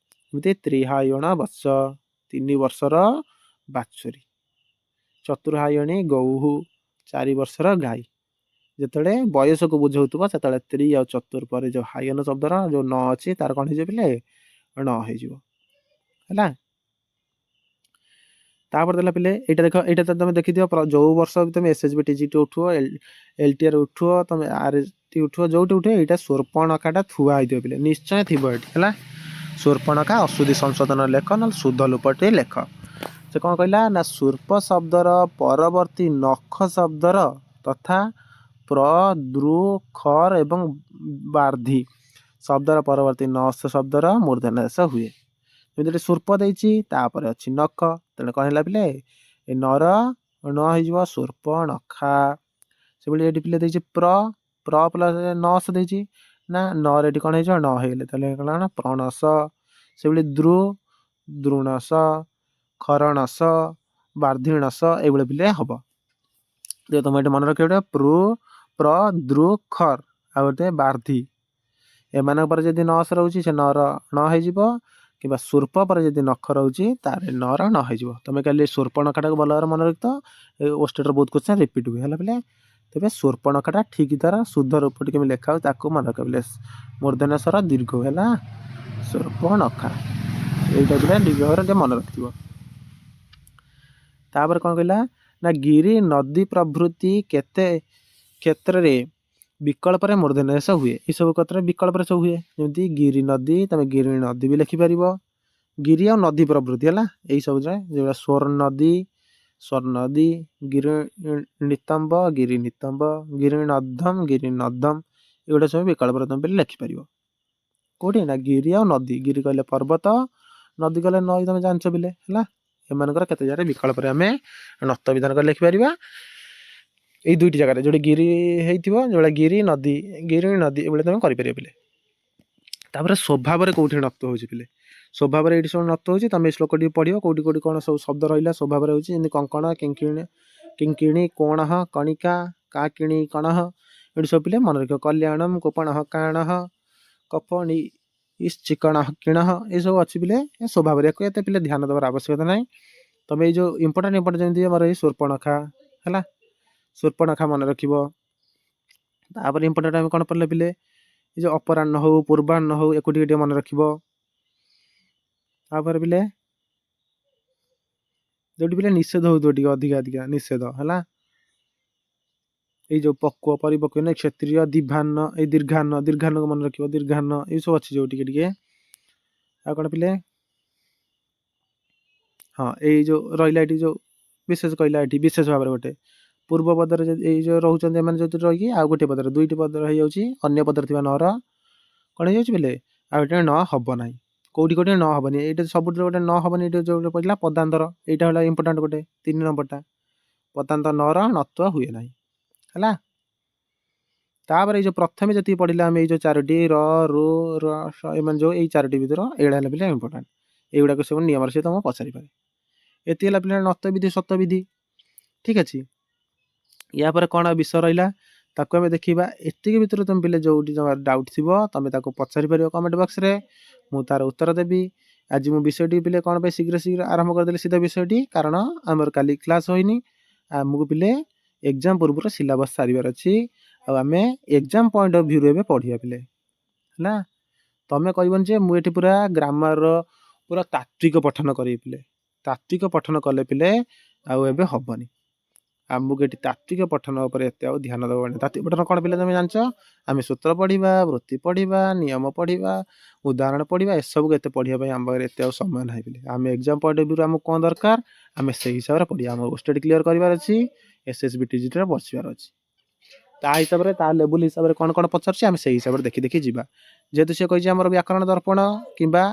ଏମିତି ତ୍ରିହାୟଣ ବର୍ଷ 3 ବର୍ଷର ବାଛୁରୀ ଚତୁର୍ହାୟଣୀ ଗୌହୁ 4 ବର୍ଷର ଗାଈ ଯେତେବେଳେ ବୟସକୁ ବୁଝଉଥିବ ସେତେବେଳେ ତ୍ରି ଆଉ ଚତୁର ପରେ ଯୋଉ ହାୟନ ଶବ୍ଦର ଯୋଉ ନ ଅଛି ତାର କଣ ହେଇଯିବ ପିଲେ ନ ହେଇଯିବ ହେଲା ତାପରେ ଦେଲା ପିଲେ ଏଇଟା ଦେଖ ଏଇଟା ତ ତମେ ଦେଖିଥିବ ଯୋଉ ବର୍ଷ ତମେ ଏସଏସବି ଟିଜିଟି ଉଠୁଅ ଏଲଟିଆର ଉଠୁଅ ତମେ ଆରଏସଟି ଉଠୁଅ ଯୋଉଠି ଉଠୁଅ ଏଇଟା ସ୍ୱର୍ପଣକାଟା ଥୁଆ ହେଇଥିବ ପିଲେ ନିଶ୍ଚୟ ଥିବ ଏଠି ହେଲା ସ୍ୱର୍ପଣକା ଅଶୁଦ୍ଧି ସଂଶୋଧନ ଲେଖ ନହେଲେ ଶୁଦ୍ଧ ଲୁପଟେ ଲେଖ ସେ କଣ କହିଲା ନା ସ୍ୱର୍ପ ଶବ୍ଦର ପରବର୍ତ୍ତୀ ନଖ ଶବ୍ଦର ତଥା ପ୍ର ଦୃ ଖର ଏବଂ ବାର୍ଧି ଶବ୍ଦର ପରବର୍ତ୍ତୀ ନସ ଶବ୍ଦର ମୂର୍ଧନ୍ୟାସ ହୁଏ ଯେମିତି ସ୍ୱର୍ପ ଦେଇଛି ତାପରେ ଅଛି ନଖ ତେଣୁ କଣ ହେଲା ପିଲେ ଏ ନର ନ ହେଇଯିବ ଶୂର୍ପଣଖା। ସେଭଳି ଏଠି ପିଲେ ଦେଇଛି ପ୍ର ପ୍ଲସ୍ ନସ ଦେଇଛି ନା ନରେ ଏଠି କ'ଣ ହେଇଯିବ ନ ହେଇଗଲେ ତାହେଲେ କ'ଣ ନା ପ୍ରଣସ। ସେଭଳି ଦ୍ରୁଣସ, ଖରଣସ, ବାର୍ଦ୍ଧିଣସ ଏଇଭଳି ପିଲେ ହବ। ତମେ ଏଠି ମନେ ରଖିବ ପ୍ର ଦ୍ରୁ ଖର ଆଉ ଗୋଟେ ବାର୍ଦ୍ଧି। ଏମାନଙ୍କ ପରେ ଯଦି ନସ ରହୁଛି ସେ ନର ନ ହେଇଯିବ, କିମ୍ବା ଶୂର୍ପ ପରେ ଯଦି ନଖ ରହୁଛି ତାର ନର ନ ହେଇଯିବ। ତମେ କାଲି ଶୂର୍ପଣଖାଟାକୁ ଭଲ ଭାବରେ ମନେ ରଖିଥ। ଏ ଓଷ୍ଟେଟର ବହୁତ କ୍ୱେଶ୍ଚନ୍ ରିପିଟ୍ ହୁଏ ହେଲା ପିଲେ। ତେବେ ଶୂର୍ପଣଖାଟା ଠିକ୍ ତାର ଶୁଦ୍ଧ ରୂପଟି କେମିତି ଲେଖା ହଉଛି ତାକୁ ମନେ ରଖିଲେ। ମୂର୍ଧନ୍ୟସ୍ୱର ଦୀର୍ଘ ହେଲା ଶୂର୍ପଣଖା। ଏଇଟା ପିଲା ଦୀର୍ଘ ଟିକେ ମନେ ରଖିଥିବ। ତାପରେ କ'ଣ କହିଲା ନା ଗିରି ନଦୀ ପ୍ରଭୃତି କେତେ କ୍ଷେତ୍ରରେ ବିକଳ୍ପରେ ମୂର୍ଧନ୍ୟାସ ହୁଏ। ଏସବୁ କ୍ଷେତ୍ରରେ ବିକଳ୍ପରେ ସବୁ ହୁଏ। ଯେମିତି ଗିରି ନଦୀ, ତମେ ଗିରି ନଦୀ ବି ଲେଖିପାରିବ। ଗିରି ଆଉ ନଦୀ ପ୍ରଭୃତି ହେଲା ଏଇସବୁରେ ଯେଉଁଟା ସ୍ୱର୍ଣ୍ଣଦୀ, ଗିରି ନିତମ୍ବ, ଗିରି ନିତମ୍ବ, ଗିରି ନଦ୍ଧମ, ଗିରି ନଦ୍ଧମ ଏଗୁଡ଼ା ସବୁ ବିକଳ୍ପରେ ତମେ ପିଲେ ଲେଖିପାରିବ। କୋଉଠି ନା ଗିରି ଆଉ ନଦୀ। ଗିରି କହିଲେ ପର୍ବତ, ନଦୀ କହିଲେ ନଈ, ତମେ ଜାଣିଛ ପିଲେ ହେଲା। ଏମାନଙ୍କର କେତେ ଜାଗାରେ ବିକଳ୍ପରେ ଆମେ ନତ ବିଧାନ କରି ଲେଖିପାରିବା। ଏଇ ଦୁଇଟି ଜାଗାରେ ଯୋଉଠି ଗିରି ହେଇଥିବ, ଯୋଉଟା ଗିରି ନଦୀ ଏଭଳି ତମେ କରିପାରିବ ପିଲେ। ତାପରେ ସ୍ୱଭାବରେ କୋଉଠି ନତ ହଉଛି ପିଲେ। ସ୍ୱଭାବରେ ଏଇଠି ସବୁ ନତ ହଉଛି। ତମେ ଏଇ ଶ୍ଲୋକଟି ପଢିବ କୋଉଠି କୋଉଠି କ'ଣ ସବୁ ଶବ୍ଦ ରହିଲା ସ୍ୱଭାବରେ ହଉଛି। ଯେମିତି କଙ୍କଣ, କିଙ୍କିଣୀ, କୋଣଃ, କଣିକା, କାକିଣୀ, କଣଃ ଏଠି ସବୁ ପିଲେ ମନେ ରଖିବ। କଲ୍ୟାଣମ, କୋପଣଃ, କାଣଃ, କପଣି, ଚିକଣଃ, କିଣଃ ଏସବୁ ଅଛି ପିଲେ ସ୍ୱଭାବରେ। ୟାକୁ ଏତେ ପିଲେ ଧ୍ୟାନ ଦେବାର ଆବଶ୍ୟକତା ନାହିଁ। ତମେ ଏଇ ଯୋଉ ଇମ୍ପୋର୍ଟାଣ୍ଟ ଯେମିତି ଆମର ଏଇ ଶୂର୍ପଣଖା ହେଲା, ଶୂର୍ପଣଖା ମନେ ରଖିବ। ତାପରେ ଇମ୍ପୋର୍ଟାଣ୍ଟ ଆମେ କ'ଣ ପଢ଼ିଲେ ପିଲେ, ଏ ଯୋଉ ଅପରାହ୍ନ ହଉ, ପୂର୍ବାହ୍ନ ହଉ ୟାକୁ ଟିକେ ଟିକେ ମନେ ରଖିବ। ତାପରେ ପିଲେ ଯୋଉଠି ପିଲେ ନିଷେଧ ହଉଥିବ ଟିକେ ଅଧିକା ନିଷେଧ ହେଲା, ଏଇ ଯୋଉ ପକ୍ୱ, ପରିପକ୍ୱ, କ୍ଷତ୍ରିୟ, ଦିଭାନ୍ନ, ଏଇ ଦୀର୍ଘାନ୍ନକୁ ମନେ ରଖିବ। ଦୀର୍ଘାନ୍ନ ଏଇ ସବୁ ଅଛି ଯୋଉ ଟିକେ ଟିକେ। ଆଉ କ'ଣ ପିଲେ, ହଁ ଏଇ ଯୋଉ ରହିଲା ଏଠି ଯୋଉ ବିଶେଷ କହିଲା ଏଠି ବିଶେଷ ଭାବରେ ଗୋଟେ ପୂର୍ବ ପଦରେ ଏଇ ଯୋଉ ରହୁଛନ୍ତି ଏମାନେ ଯୋଉ ରହିକି ଆଉ ଗୋଟେ ପଦରେ ଦୁଇଟି ପଦରେ ହେଇଯାଉଛି। ଅନ୍ୟ ପଦରେ ଥିବା ନର କ'ଣ ହେଇଯାଉଛି ପିଲେ ଆଉ ଏଠି ନ ହବ ନାହିଁ। କୋଉଠି କୋଉଠି ନ ହବନି। ଏଇଟା ସବୁଥିରେ ଗୋଟେ ନ ହବନି। ଏଇଟା ଯୋଉ ପଡ଼ିଲା ପଦାନ୍ତର, ଏଇଟା ହେଲା ଇମ୍ପୋର୍ଟାଣ୍ଟ ଗୋଟେ 3 ନମ୍ବରଟା। ପଦାନ୍ତ ନର ନତ୍ୱ ହୁଏ ନାହିଁ ହେଲା। ତାପରେ ଏଇ ଯୋଉ ପ୍ରଥମେ ଯେତିକି ପଢିଲା ଆମେ ଏଇ ଯୋଉ ଚାରୋଟି ଏମାନେ ଯୋଉ ଏଇ ଚାରୋଟି ଭିତର ଏଇଟା ହେଲା ପିଲା ଇମ୍ପୋର୍ଟାଣ୍ଟ। ଏଇଗୁଡାକ ସବୁ ନିୟମର ସେ ତମକୁ ପଚାରିପାରେ। ଏତିକି ହେଲା ପିଲା ନତ ବିଧି, ସତ ବିଧି। ଠିକ ଅଛି। ୟା ପରେ କ'ଣ ବିଷୟ ରହିଲା ତାକୁ ଆମେ ଦେଖିବା। ଏତିକି ଭିତରେ ତମେ ପିଲେ ଯୋଉଠି ତମର ଡାଉଟ୍ ଥିବ ତମେ ତାକୁ ପଚାରି ପାରିବ କମେଣ୍ଟ ବକ୍ସରେ, ମୁଁ ତାର ଉତ୍ତର ଦେବି। ଆଜି ମୁଁ ବିଷୟଟି ପିଲେ କ'ଣ ପାଇଁ ଶୀଘ୍ର ଆରମ୍ଭ କରିଦେଲି ସିଧା ବିଷୟଟି, କାରଣ ଆମର କାଲି କ୍ଲାସ୍ ହୋଇନି। ଆମକୁ ପିଲେ ଏକ୍ଜାମ ପୂର୍ବରୁ ସିଲାବସ୍ ସାରିବାର ଅଛି। ଆଉ ଆମେ ଏକ୍ଜାମ ପଏଣ୍ଟ ଅଫ୍ ଭ୍ୟୁରୁ ଏବେ ପଢିବା ପିଲେ ହେଲା। ତମେ କହିବନି ଯେ ମୁଁ ଏଠି ପୁରା ଗ୍ରାମାରର ପୁରା ତାତ୍ତ୍ୱିକ ପଠନ କରିବି ପିଲେ। ତାତ୍ତ୍ୱିକ ପଠନ କଲେ ପିଲେ ଆଉ ଏବେ ହବନି। ଆମକୁ ଏଠି ତାତ୍ତ୍ୱିକ ପଠନ ଉପରେ ଏତେ ଆଉ ଧ୍ୟାନ ଦେବନି। ତାତ୍ତ୍ୱିକ ପଠନ କ'ଣ ପିଲେ ତମେ ଜାଣିଛ? ଆମେ ସୂତ୍ର ପଢିବା, ବୃତ୍ତି ପଢିବା, ନିୟମ ପଢିବା, ଉଦାହରଣ ପଢିବା, ଏସବୁକୁ ଏତେ ପଢିବା ପାଇଁ ଆମ ପାଖରେ ଏତେ ଆଉ ସମୟ ନାହିଁ ପିଲେ। ଆମେ ଏକ୍ଜାମ ପଏଣ୍ଟ ଅଫ୍ ଭ୍ୟୁରୁ ଆମକୁ କ'ଣ ଦରକାର ଆମେ ସେଇ ହିସାବରେ ପଢିବା। ଆମର ଓଷ୍ଟେଟ୍ କ୍ଲିୟର କରିବାର ଅଛି, SSB TGTରେ ବସିବାର ଅଛି। ତା ହିସାବରେ ତା ଲେବୁଲ ହିସାବରେ କ'ଣ କ'ଣ ପଚାରୁଛି ଆମେ ସେଇ ହିସାବରେ ଦେଖି ଦେଖି ଯିବା। ଯେହେତୁ ସେ କହିଛି ଆମର ବ୍ୟାକରଣ ଦର୍ପଣ କିମ୍ବା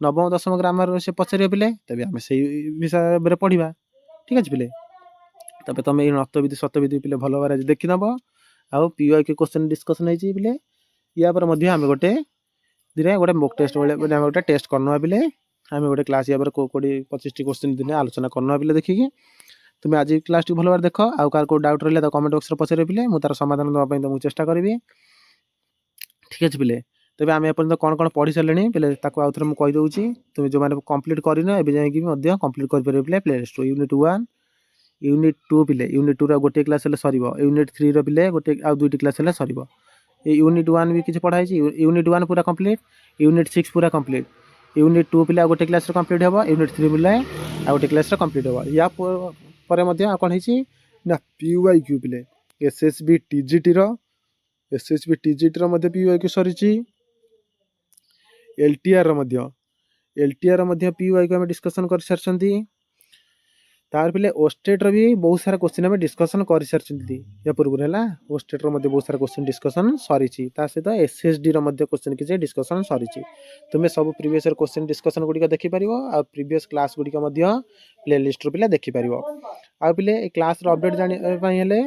ନବମ ଦଶମ ଗ୍ରାମାର ସେ ପଚାରିବ ପିଲେ, ତେବେ ଆମେ ସେଇ ହିସାବରେ ପଢିବା। ଠିକ ଅଛି ପିଲେ। ତବେ ତମେ ଏଇ ନତବିଧି ସତବିଧି ପିଲେ ଭଲ ଭାବରେ ଆଜି ଦେଖିନେବ। ଆଉ PYQ କ୍ୱେଶ୍ଚନ୍ ଡିସ୍କସନ୍ ହେଇଛି ପିଲେ। ୟା ପରେ ମଧ୍ୟ ଆମେ ଗୋଟେ ମୋକ୍ ଟେଷ୍ଟ ଭଳିଆ ଆମେ ଗୋଟେ ଟେଷ୍ଟ କରିନେବା ପିଲେ। ଆମେ ଗୋଟେ କ୍ଲାସ୍ ୟା ପରେ 20-25ଟି କ୍ୱେଶ୍ଚନ୍ ଦିନେ ଆଲୋଚନା କରିନେବା ପିଲେ ଦେଖିକି। ତୁମେ ଆଜି କ୍ଲାସ୍ଟି ଭଲ ଭାବରେ ଦେଖ। ଆଉ କାହାର କୋଉ ଡାଉଟ୍ ରହିଲା ତାକୁ କମେଣ୍ଟ ବକ୍ସରେ ପଚାରିବେ ପିଲେ, ମୁଁ ତାର ସମାଧାନ ଦେବା ପାଇଁ ତମକୁ ଚେଷ୍ଟା କରିବି। ଠିକ ଅଛି ପିଲେ। ତେବେ ଆମେ ଏପର୍ଯ୍ୟନ୍ତ କ'ଣ କ'ଣ ପଢି ସାରିଲେଣି ପିଲେ ତାକୁ ଆଉ ଥରେ ମୁଁ କହିଦେଉଛି। ତୁମେ ଯେଉଁମାନେ କମ୍ପ୍ଲିଟ୍ କରିନ ଏବେ ଯାଇକି ମଧ୍ୟ କମ୍ପ୍ଲିଟ୍ କରିପାରିବ ପିଲେ। ପ୍ଲେଲିଷ୍ଟ ୟୁନିଟ୍ 1, ୟୁନିଟ୍ 2 ପିଲେ। ୟୁନିଟ୍ 2ର ଗୋଟିଏ କ୍ଲାସ୍ ହେଲେ ସରିବ। ୟୁନିଟ୍ 3ର ପିଲେ ଆଉ 2ଟି କ୍ଲାସ୍ ହେଲେ ସରିବ। ଏଇ ୟୁନିଟ୍ 1 ବି କିଛି ପଢ଼ା ହେଇଛି। ୟୁନିଟ୍ 1 ପୁରା କମ୍ପ୍ଲିଟ୍, ୟୁନିଟ୍ 6 ପୁରା କମ୍ପ୍ଲିଟ୍, ୟୁନିଟ୍ 2 ପିଲେ ଆଉ ଗୋଟେ କ୍ଲାସ୍ରେ କମ୍ପ୍ଲିଟ୍ ହେବ, ୟୁନିଟ୍ 3 ପିଲେ ଆଉ ଗୋଟେ କ୍ଲାସ୍ରେ କମ୍ପ୍ଲିଟ୍ ହେବ। ୟା ପରେ ମଧ୍ୟ ଆଉ କ'ଣ ହେଇଛି ନା PYQ ପିଲେ SSB TGTର ମଧ୍ୟ PYQ ସରିଛି। LTR ମଧ୍ୟ PYQ ଆମେ ଡିସ୍କସନ୍ କରିସାରିଛନ୍ତି। तार पिले ओस्टेट्र भी बहुत सारा क्वेश्चन आम डिस्कसन कर सारी या पूर्व है ओस्टेट्र बहुत सारा क्वेश्चन डिस्कसन सरी सहित एसएसडी क्वेश्चन किसी डिस्कसन सरी तुम्हें सब प्रीवियस क्वेश्चन डिस्कसन गुड़िक देखिपर आ प्रीवियस क्लास गुड़िक प्ले लिस्ट पिला देखिपर आ पिले क्लास अपडेट जानापी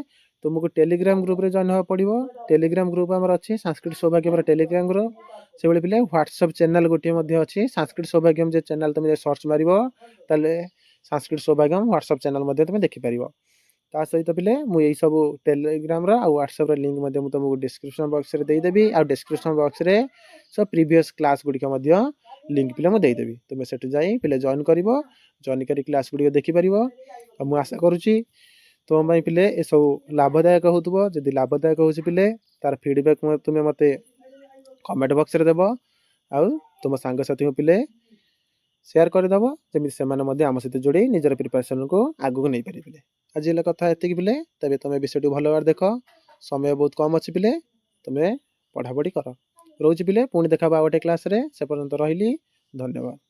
तुमको टेलीग्राम ग्रुप रे जॉइन होगा पड़ो टेलीग्राम ग्रुप आमर अच्छे संस्कृत सौभाग्य टेलीग्राम ग्रुप से भाई पिले व्हाट्सएप चैनल गोटे अच्छी संस्कृत सौभाग्यम जो चैनल तुम सर्च मार संस्कृत सौभाग्यम व्हाट्सएप चैनल तुम देखिपर ता सहित पिले मुझे सब टेलीग्राम व्हाट्सएप लिंक तुमको डिस्क्रिप्शन बॉक्स रे देदेवी आ डिस्क्रिप्शन बॉक्स रे सब प्रीवियस क्लास गुड़िक लिंक पिले मुझे देदेवी तुम्हें सेठू जाई पिले जॉइन कर जॉइन कर क्लास गुड़िक देखिपर मुझे आशा करुँची तुम पिले ये सब लाभदायक हो जदि लाभदायक हो पिले तार फीडबैक तुम्हें मत कमेंट बॉक्स रे देव आउ तुम सांगसाथी पिले शेयर करदेव जमी से आम सहित जोड़ी निजर प्रिपरेशन को आगू नहीं पारे आज कथा ये पिले तेज तुम विषय भल भाव देख समय बहुत कम अच्छी पिले तुम्हें पढ़ापढ़ी कर रोज पिले पुणी देखा गोटे क्लास रे से पर्यंत रही धन्यवाद।